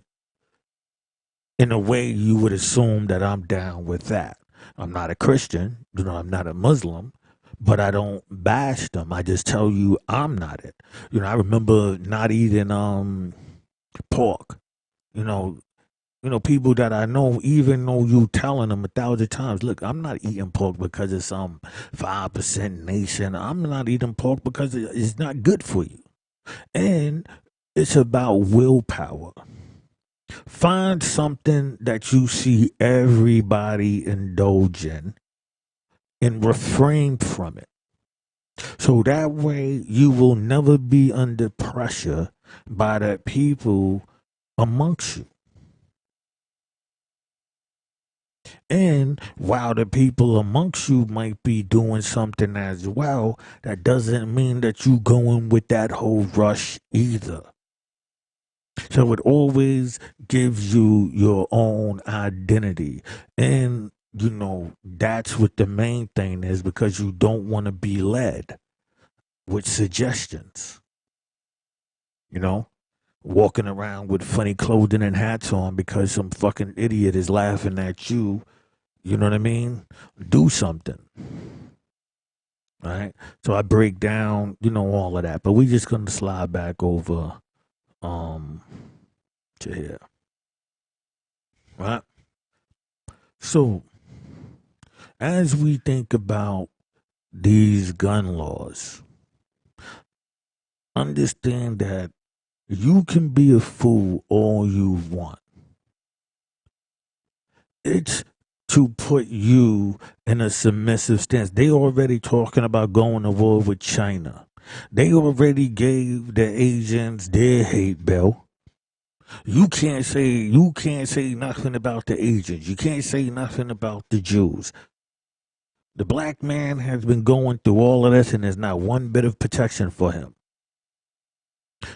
in a way, you would assume that I'm down with that. I'm not a Christian, I'm not a Muslim, but I don't bash them. I just tell you I'm not it. I remember not eating pork. People that I know, even though you telling them 1,000 times, look, I'm not eating pork because it's some 5% Nation. I'm not eating pork because it's not good for you. And it's about willpower. Find something that you see everybody indulge in and refrain from it. So that way you will never be under pressure by the people amongst you. And while the people amongst you might be doing something as well, that doesn't mean that you going with that whole rush either. So it always gives you your own identity. And, that's what the main thing is, because you don't want to be led with suggestions. Walking around with funny clothing and hats on because some fucking idiot is laughing at you. You know what I mean? Do something. All right. So I break down, all of that. But we just gonna slide back over to here. Right? So as we think about these gun laws, understand that you can be a fool all you want. It's to put you in a submissive stance. They already talking about going to war with China. They already gave the Asians their hate bill. You can't say nothing about the Asians. You can't say nothing about the Jews. The black man has been going through all of this, and there's not one bit of protection for him.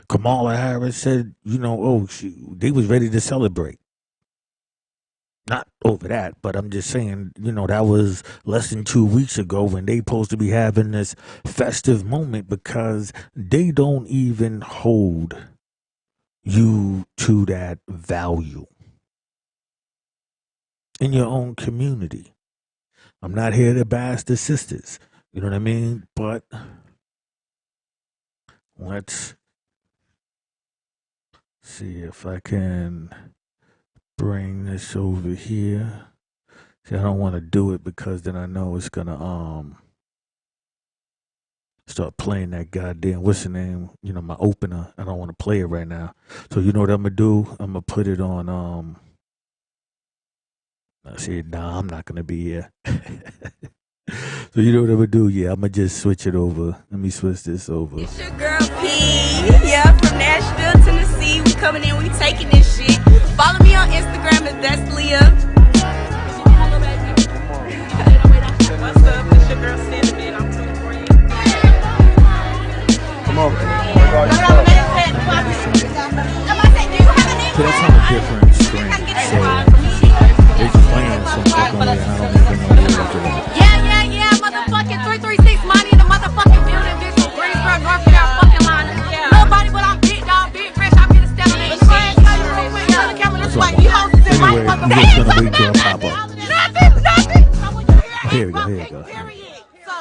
Kamala Harris said, they was ready to celebrate. Not over that, but I'm just saying, that was less than 2 weeks ago when they supposed to be having this festive moment, because they don't even hold you to that value in your own community. I'm not here to bash the sisters, you know what I mean? But let's see if I can bring this over here. See, I don't want to do it because then I know it's gonna start playing that goddamn what's the name? You know, my opener. I don't want to play it right now. So you know what I'm gonna do? I'm gonna put it on I see, nah, I'm not gonna be here. So you know what I'm gonna do? Yeah, I'm gonna just switch it over. Let me switch this over. It's your girl P. Yeah, from Nashville, Tennessee. We coming in, we taking this shit. Follow me on Instagram at That's Leah. What's up? It's your girl Cinnamon. I'm 24 years old. Come on. So that's on a different screen. So it's playing some fucking way. I don't even know what it is. Yeah, motherfucking 336 money in the motherfucking building, bitch, from Greensboro, North Carolina, fucking line. Nobody but I'm big dog, big fresh, I'm here to step on that shit. Yeah, the camera this way, you hoes is in my Anyway, I'm motherfucking just gonna wait till it pop up. Nothing. Here we go, here we go. Period. So,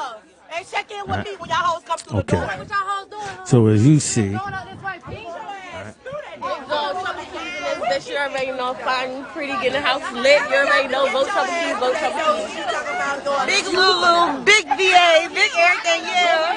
hey, check in with me when y'all hoes come through the Okay. door. What y'all hoes doing? So as you see, Going up this way, P. That you already know, fine, pretty, getting the house lit. You already know, vote for the keys, vote for the keys. Big Lulu, big VA, big everything, yeah.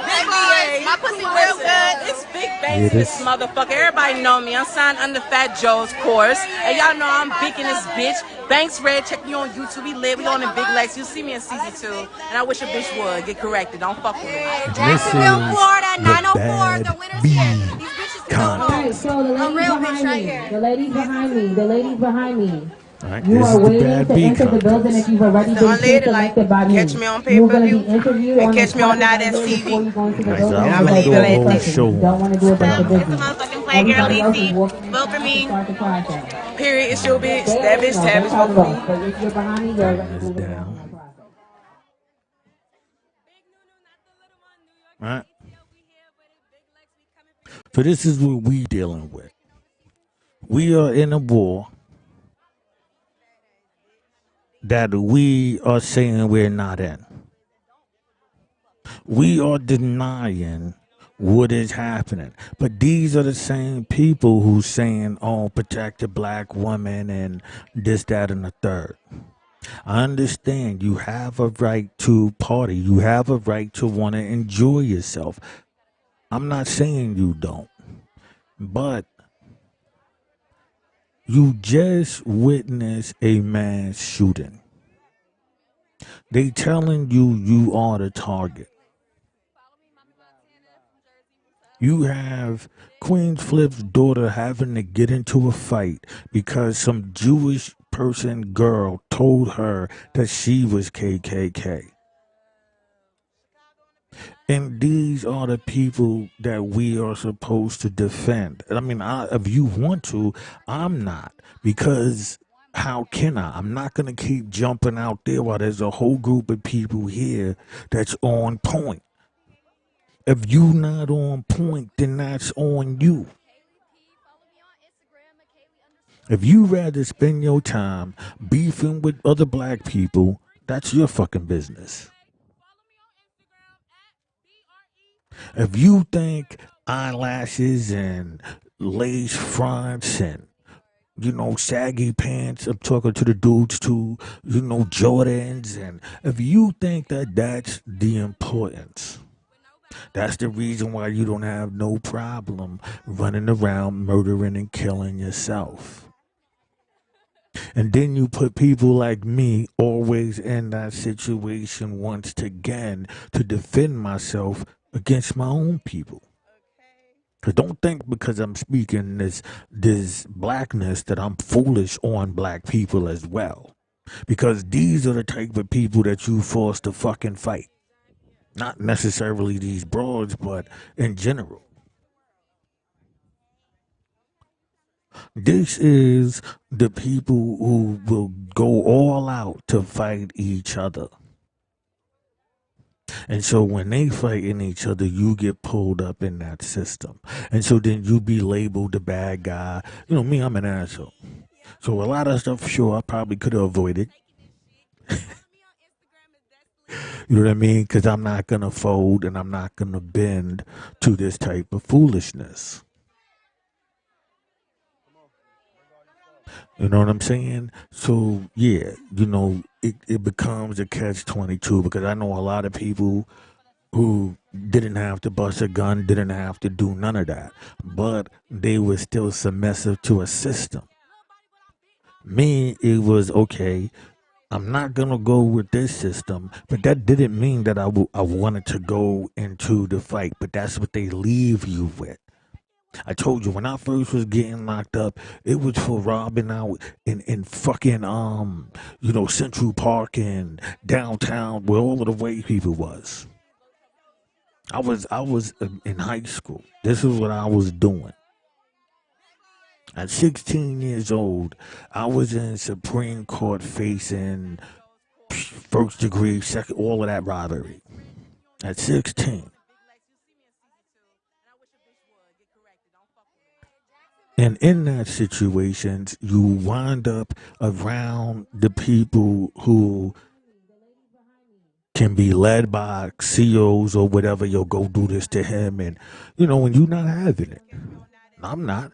Big VA. My pussy real good. It's big banks, Yeah, this motherfucker. Everybody know me. I'm signed under Fat Joe's course. And y'all know I'm big in this bitch. Banks Red, check me on YouTube. We lit. We on the big legs. You'll see me in season 2. And I wish a bitch would get corrected. Don't fuck with me. Jacksonville, Florida, the 904, the Bad winner's Bee here. These bitches is All on right, so the ladies real bitch behind right me, here. the ladies behind me, the ladies behind me. all right, You this are is the waiting Bad to Bee enter the building contest. if you've already been Unleaded, like, selected by me. catch me on You're going to pay-per-view be interviewed and on catch the me on spot Night at before TV. you go into the Right, so building. I'm gonna Because do a you're whole first. show You don't want to do it, that's the It's a business. motherfucking playgirl Everybody else is ET. walking Vote for to me. start the process. Period. It's your bitch. They That already bitch know, Tavis. that's how Vote it for goes. me. But if you're behind me, you're going to This move along down. in that process. All right. So this is what we dealing with. We are in a war that we are saying we're not in. We are denying what is happening. But these are the same people who saying, oh, protect the black woman and this, that, and the third. I understand you have a right to party. You have a right to want to enjoy yourself. I'm not saying you don't. But you just witnessed a mass shooting. They telling you are the target. You have Queen Flip's daughter having to get into a fight because some Jewish girl told her that she was KKK. And these are the people that we are supposed to defend. I mean, if you want to, I'm not. Because how can I? I'm not going to keep jumping out there while there's a whole group of people here that's on point. If you not on point, then that's on you. If you rather spend your time beefing with other black people, that's your fucking business. If you think eyelashes and lace fronts and, saggy pants, I'm talking to the dudes too, Jordans, and if you think that that's the importance, that's the reason why you don't have no problem running around murdering and killing yourself. And then you put people like me always in that situation once again to defend myself against my own people. Cause don't think because I'm speaking this blackness that I'm foolish on black people as well. Because these are the type of people that you force to fucking fight. Not necessarily these broads, but in general. This is the people who will go all out to fight each other. And so when they fighting each other, you get pulled up in that system. And so then you be labeled the bad guy. Me, I'm an asshole. So a lot of stuff, sure, I probably could have avoided. You know what I mean? Because I'm not going to fold and I'm not going to bend to this type of foolishness. You know what I'm saying? So yeah, it becomes a catch-22 because I know a lot of people who didn't have to bust a gun, didn't have to do none of that, but they were still submissive to a system. Me, it was okay. I'm not gonna go with this system, but that didn't mean that I wanted to go into the fight. But that's what they leave you with. I told you when I first was getting locked up, it was for robbing out in fucking Central Park and downtown where all of the white people was. I was in high school. This is what I was doing. At 16 years old, I was in Supreme Court facing first degree, second, all of that robbery. At 16. And in that situation, you wind up around the people who can be led by CEOs or whatever. You'll go do this to him, and when you're not having it. I'm not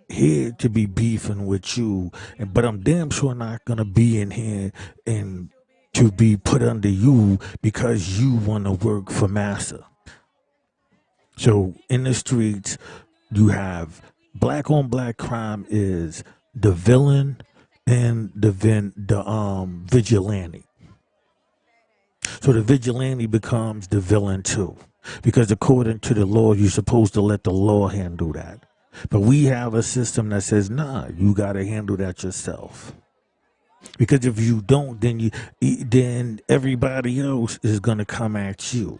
here to be beefing with you, but I'm damn sure not gonna be in here and to be put under you because you want to work for massa. So in the streets, you have black on black crime is the villain and the vigilante. So the vigilante becomes the villain too. Because according to the law, you're supposed to let the law handle that. But we have a system that says, nah, you got to handle that yourself. Because if you don't, then everybody else is going to come at you.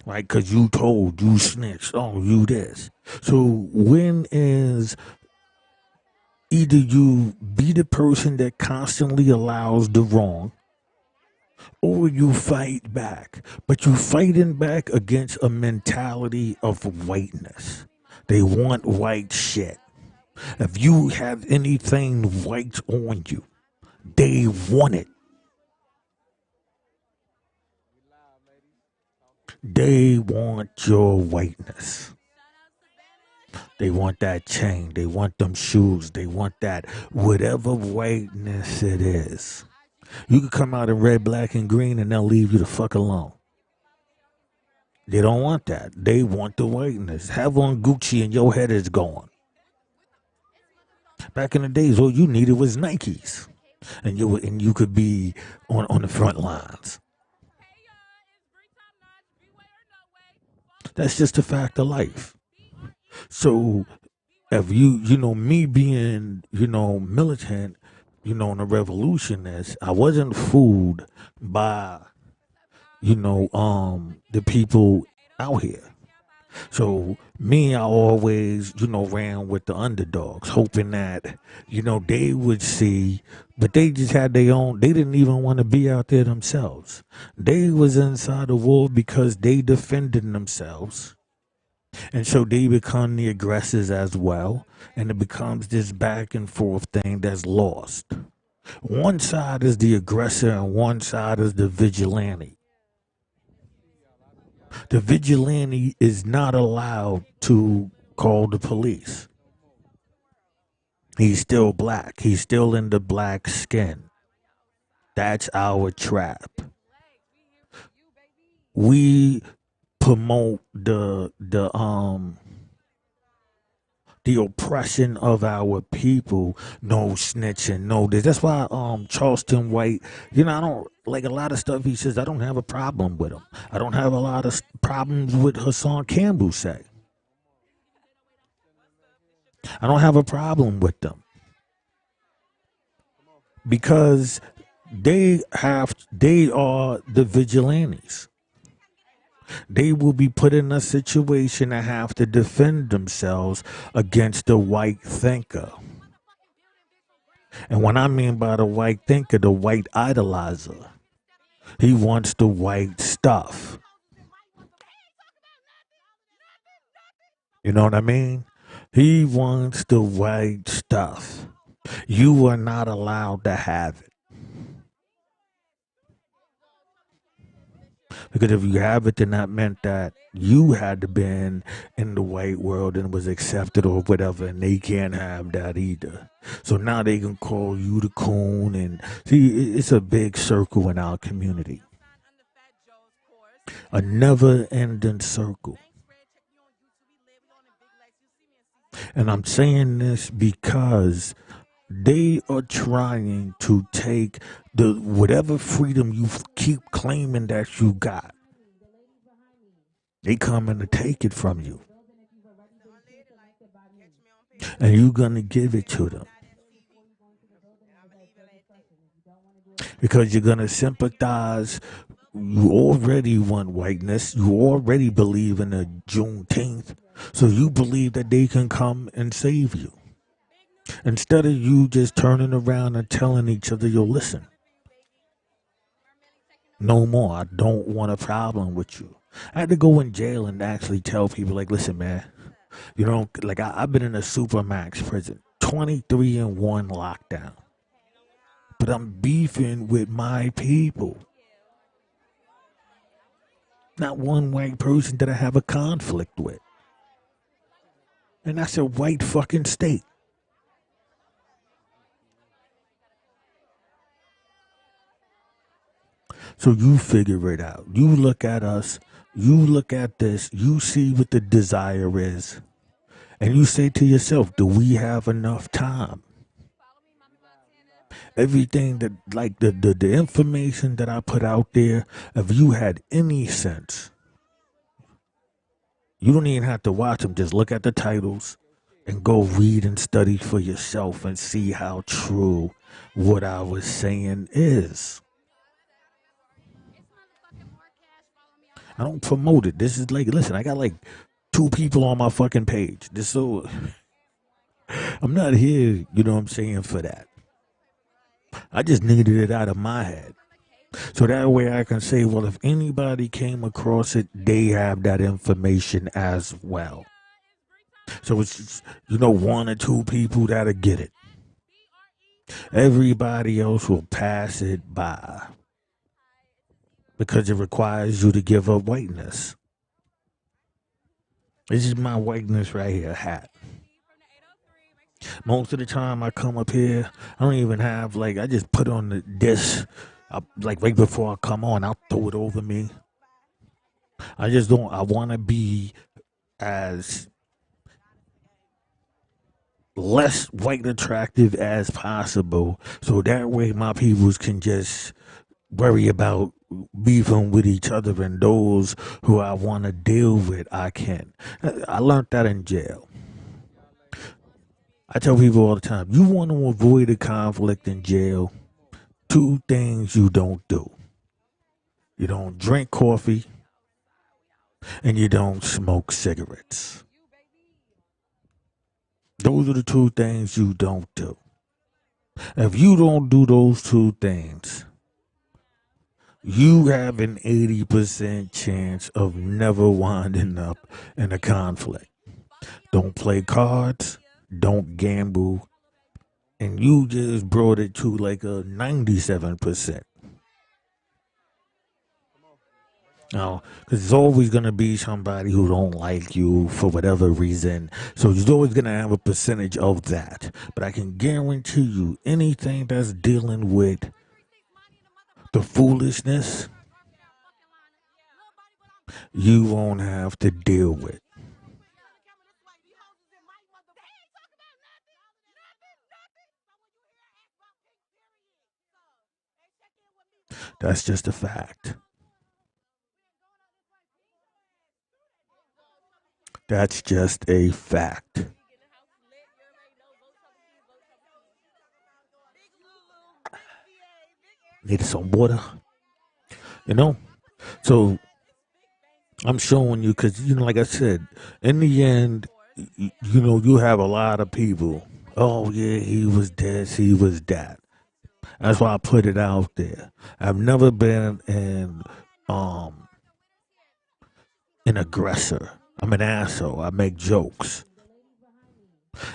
Right? Because you snitched, oh, you this. So when is either you be the person that constantly allows the wrong, or you fight back, but you fighting back against a mentality of whiteness. They want white shit. If you have anything white on you, they want it. They want your whiteness. They want that chain. They want them shoes. They want that whatever whiteness it is. You can come out in red, black, and green, and they'll leave you the fuck alone. They don't want that. They want the whiteness. Have on Gucci and your head is gone. Back in the days, all you needed was Nikes, and you could be on the front lines. That's just a fact of life. So, if me being militant, and a revolutionist, I wasn't fooled by, the people out here. So me, I always, ran with the underdogs, hoping that, they would see, but they just had their own, they didn't even want to be out there themselves. They was inside the war because they defended themselves. And so they become the aggressors as well. And it becomes this back and forth thing that's lost. One side is the aggressor and one side is the vigilante. The vigilante is not allowed to call the police. He's still black. He's still in the black skin. That's our trap. We promote the oppression of our people. No snitching, no this. That's why Charleston White, I don't like a lot of stuff he says. I don't have a problem with him. I don't have a lot of problems with Hassan Campbell say. I don't have a problem with them because they are the vigilantes. They will be put in a situation to have to defend themselves against the white thinker. And what I mean by the white thinker, the white idolizer, he wants the white stuff. You know what I mean? He wants the white stuff. You are not allowed to have it. Because if you have it, then that meant that you had to been in the white world and was accepted or whatever, and they can't have that either. So now they can call you the coon, and see, it's a big circle in our community, a never-ending circle. And I'm saying this because they are trying to take the whatever freedom you keep claiming that you got. They coming to take it from you. And you're going to give it to them. Because you're going to sympathize. You already want whiteness. You already believe in the Juneteenth. So you believe that they can come and save you. Instead of you just turning around and telling each other, yo, listen, no more. I don't want a problem with you. I had to go in jail and actually tell people, like, listen, man, you know, like I've been in a Supermax prison, 23-1 lockdown. But I'm beefing with my people. Not one white person that I have a conflict with. And that's a white fucking state. So you figure it out. You look at us, you look at this, you see what the desire is, and you say to yourself, do we have enough time? Everything that, like the information that I put out there, if you had any sense, you don't even have to watch them. Just look at the titles and go read and study for yourself and see how true what I was saying is. I don't promote it. This is like, listen, I got like 2 people on my fucking page. This so I'm not here, you know what I'm saying, for that. I just needed it out of my head. So that way I can say, well, if anybody came across it, they have that information as well. So it's just, you know, 1 or 2 people that'll get it. Everybody else will pass it by. Because it requires you to give up whiteness. This is my whiteness right here, hat. Most of the time I come up here, I don't even have, like, I just put on this, like right before I come on, I'll throw it over me. I just don't, I want to be as less white attractive as possible. So that way my peoples can just worry about beefing with each other, and those who I want to deal with, I can. I learned that in jail. I tell people all the time, you want to avoid a conflict in jail, 2 things you don't do. You don't drink coffee, and you don't smoke cigarettes. Those are the 2 things you don't do. If you don't do those 2 things, you have an 80% chance of never winding up in a conflict. Don't play cards, don't gamble, and you just brought it to like a 97%. Now, because there's always going to be somebody who don't like you for whatever reason. So there's always going to have a percentage of that. But I can guarantee you, anything that's dealing with the foolishness, you won't have to deal with. That's just a fact. That's just a fact. Needed some water, you know? So I'm showing you because, you know, like I said, in the end, you know, you have a lot of people. Oh, yeah, he was this, he was that. That's why I put it out there. I've never been an aggressor. I'm an asshole. I make jokes.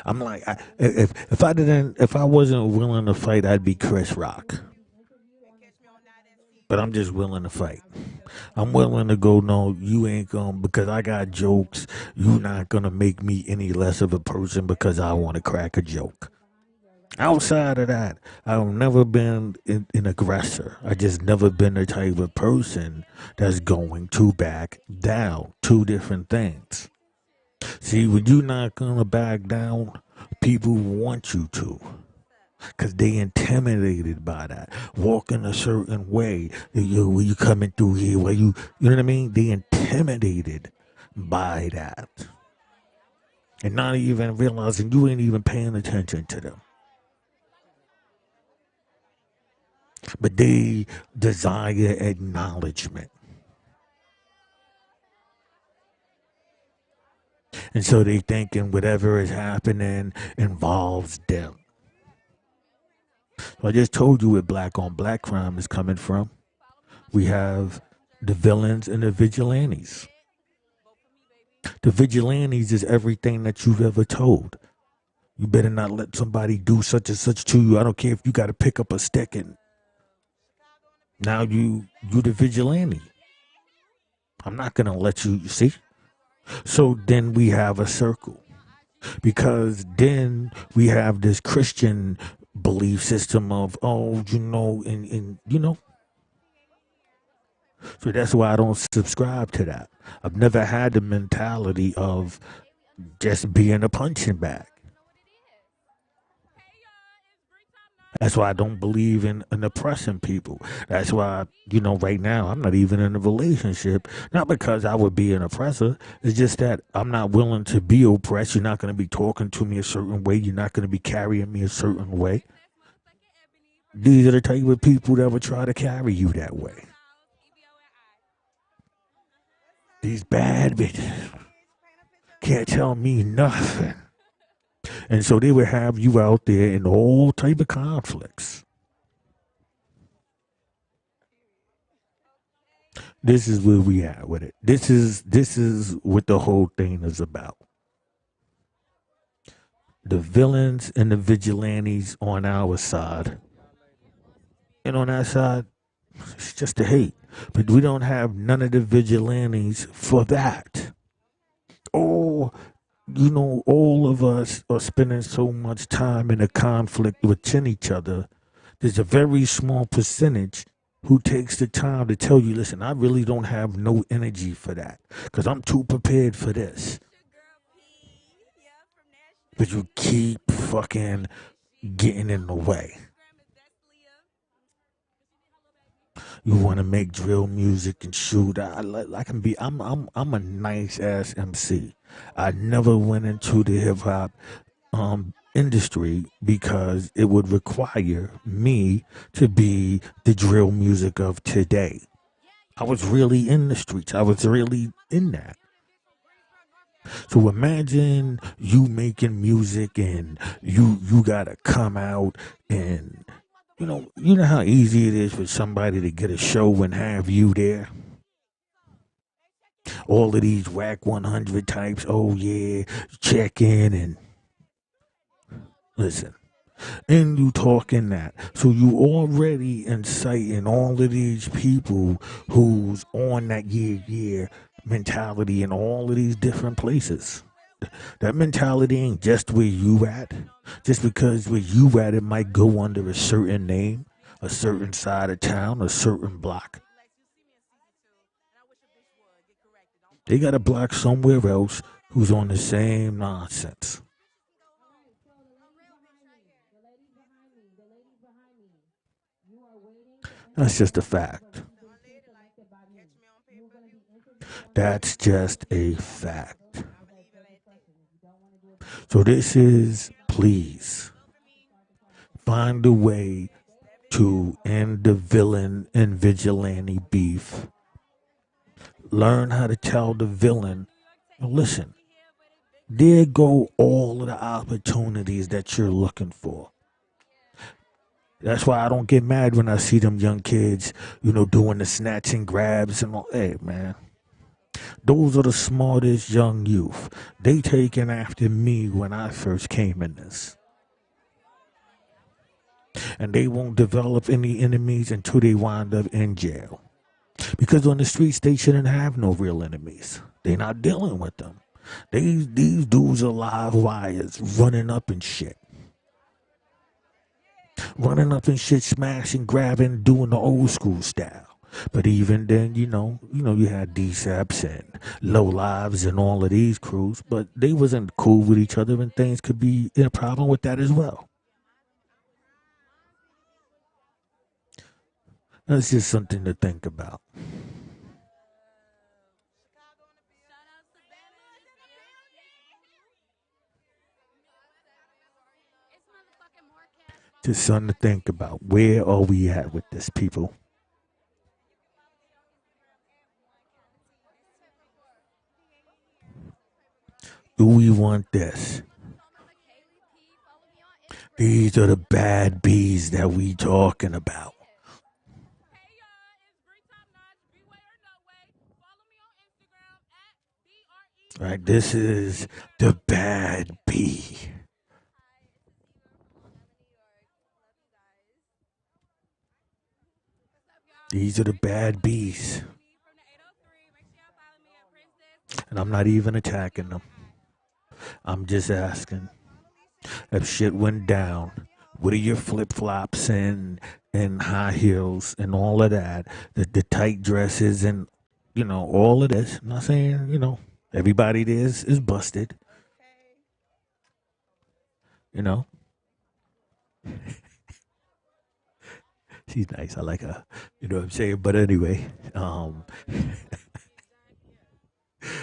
I'm like, if I wasn't willing to fight, I'd be Chris Rock. But I'm just willing to fight. I'm willing to go, no, you ain't gonna, because I got jokes, you not gonna make me any less of a person because I want to crack a joke. Outside of that, I've never been an aggressor. I just never been the type of person that's going to back down. Two different things. See, when you're not going to back down, people want you to. Because they intimidated by that. Walking a certain way. Where you coming through here? Where you know what I mean? They intimidated by that. And not even realizing you ain't even paying attention to them. But they desire acknowledgement. And so they thinking whatever is happening involves them. So I just told you where black on black crime is coming from. We have the villains and the vigilantes. The vigilantes is everything that you've ever told. You better not let somebody do such and such to you. I don't care if you got to pick up a stick and now you the vigilante. I'm not going to let you see. So then we have a circle. Because then we have this Christian belief system of, and So that's why I don't subscribe to that. I've never had the mentality of just being a punching bag. That's why I don't believe in oppressing people. That's why, right now I'm not even in a relationship. Not because I would be an oppressor. It's just that I'm not willing to be oppressed. You're not going to be talking to me a certain way. You're not going to be carrying me a certain way. These are the type of people that would try to carry you that way. These bad bitches can't tell me nothing. And so they would have you out there in all type of conflicts. This is where we at with it. This is what the whole thing is about. The villains and the vigilantes on our side. And on that side, it's just the hate. But we don't have none of the vigilantes for that. Oh, all of us are spending so much time in a conflict within each other. There's a very small percentage who takes the time to tell you, listen, I really don't have no energy for that because I'm too prepared for this. But you keep fucking getting in the way. You want to make drill music and shoot. I'm a nice ass MC. I never went into the hip hop industry because it would require me to be the drill music of today. I was really in the streets. I was really in that. So imagine you making music and you gotta come out and you know how easy it is for somebody to get a show and have you there. All of these whack 100 types, oh yeah, check in and listen. And you talking that. So you already inciting all of these people who's on that yeah mentality in all of these different places. That mentality ain't just where you at. Just because where you at, it might go under a certain name, a certain side of town, a certain block. They got a block somewhere else who's on the same nonsense. That's just a fact. That's just a fact. So this is, please, find a way to end the villain and vigilante beef. Learn how to tell the villain, listen, there go all of the opportunities that you're looking for. That's why I don't get mad when I see them young kids, doing the snatch and grabs and all. Hey, man. Those are the smartest young youth. They taken after me when I first came in this. And they won't develop any enemies until they wind up in jail. Because on the streets, they shouldn't have no real enemies. They're not dealing with them. These dudes are live wires running up and shit. Running up and shit, smashing, grabbing, doing the old school style. But even then, you had DSAPs and Low Lives and all of these crews, but they wasn't cool with each other, and things could be a problem with that as well. That's just something to think about. Just something to think about. Where are we at with this, people? Do we want this? These are the bad bees that we talking about. Right, this is the bad bee. These are the bad bees. And I'm not even attacking them. I'm just asking, if shit went down, what are your flip-flops and high heels and all of that, the tight dresses and, all of this? I'm not saying, everybody there is busted. She's nice. I like her. You know what I'm saying? But anyway,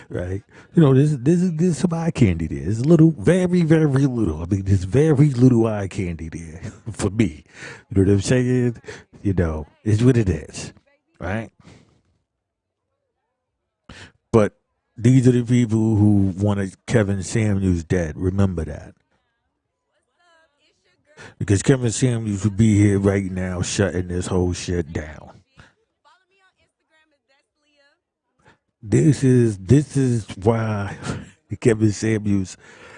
right? There's some eye candy there. There's a little, very, very little. I mean, there's very little eye candy there for me. You know what I'm saying? It's what it is, right? But these are the people who wanted Kevin Samuels dead. Remember that. Because Kevin Samuels would be here right now shutting this whole shit down. This is why Kevin Samuels,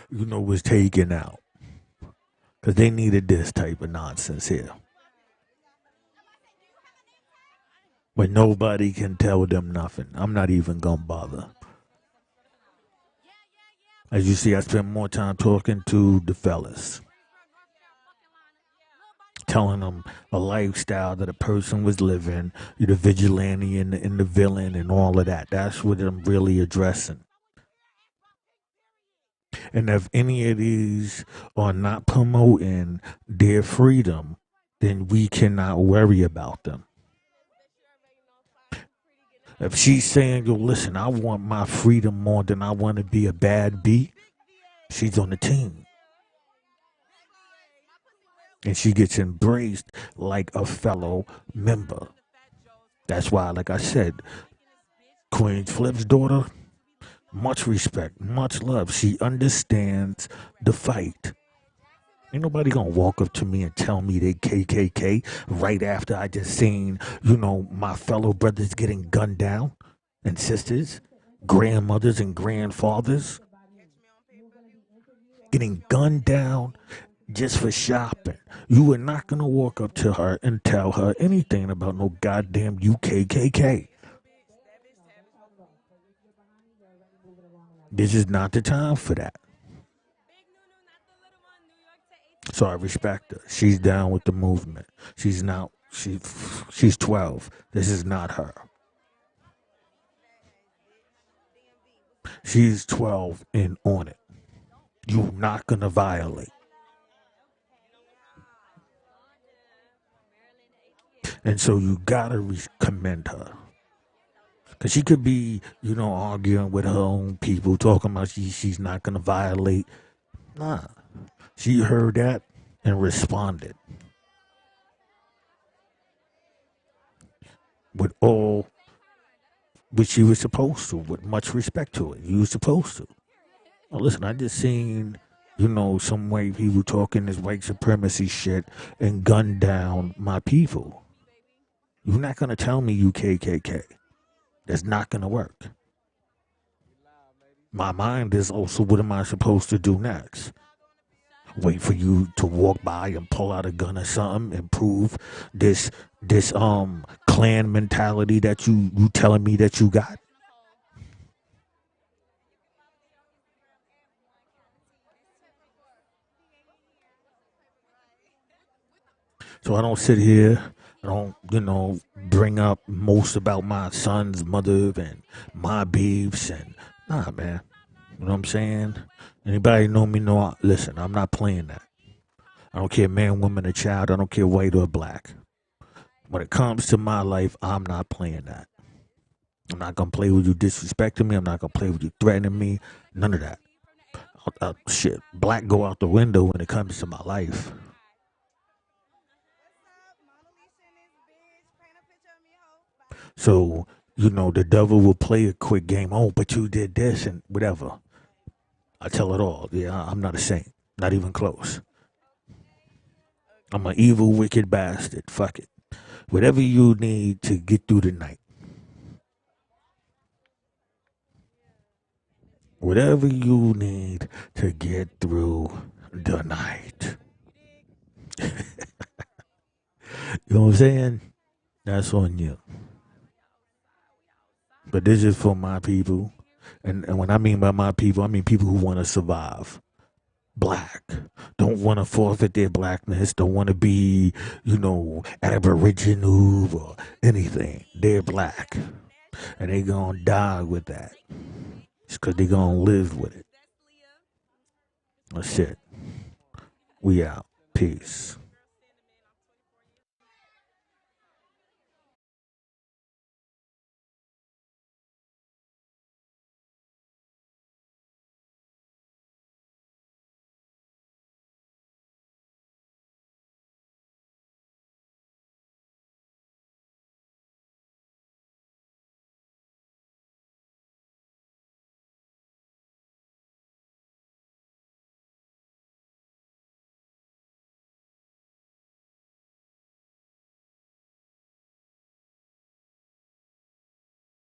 was taken out. Because they needed this type of nonsense here. But nobody can tell them nothing. I'm not even going to bother. As you see, I spend more time talking to the fellas. Telling them a lifestyle that a person was living, the vigilante and the villain and all of that. That's what I'm really addressing. And if any of these are not promoting their freedom, then we cannot worry about them. If she's saying, listen, I want my freedom more than I want to be a bad bee, she's on the team. And she gets embraced like a fellow member. That's why, like I said, Queen Flip's daughter, much respect, much love. She understands the fight. Ain't nobody gonna walk up to me and tell me they KKK right after I just seen, my fellow brothers getting gunned down, and sisters, grandmothers and grandfathers getting gunned down just for shopping. You are not going to walk up to her and tell her anything about no goddamn UKKK. This is not the time for that. So I respect her. She's down with the movement. She's 12. This is not her. She's 12 and on it. You're not going to violate. And so you gotta commend her. Because she could be, arguing with her own people, talking about she's not gonna violate. Nah. She heard that and responded. With all which she was supposed to, with much respect to it. You were supposed to. Well, listen, I just seen, some white people talking this white supremacy shit and gun down my people. You're not going to tell me you KKK. That's not going to work. My mind is also, what am I supposed to do next? wait for you to walk by and pull out a gun or something and prove this clan mentality that you telling me that you got. So I don't sit here, I don't, bring up most about my son's mother and my beefs and nah, man. You know what I'm saying? Anybody know me know, listen, I'm not playing that. I don't care man, woman, or child. I don't care white or black. When it comes to my life, I'm not playing that. I'm not going to play with you disrespecting me. I'm not going to play with you threatening me. None of that. Shit, black go out the window when it comes to my life. So, the devil will play a quick game. Oh, but you did this and whatever. I tell it all. Yeah, I'm not a saint. Not even close. I'm an evil, wicked bastard. Fuck it. Whatever you need to get through the night. Whatever you need to get through the night. You know what I'm saying? That's on you. But this is for my people. And when I mean by my people, I mean people who want to survive. Black. Don't want to forfeit their blackness. Don't want to be, aboriginal or anything. They're black. And they going to die with that. It's because they going to live with it. That's it. We out. Peace.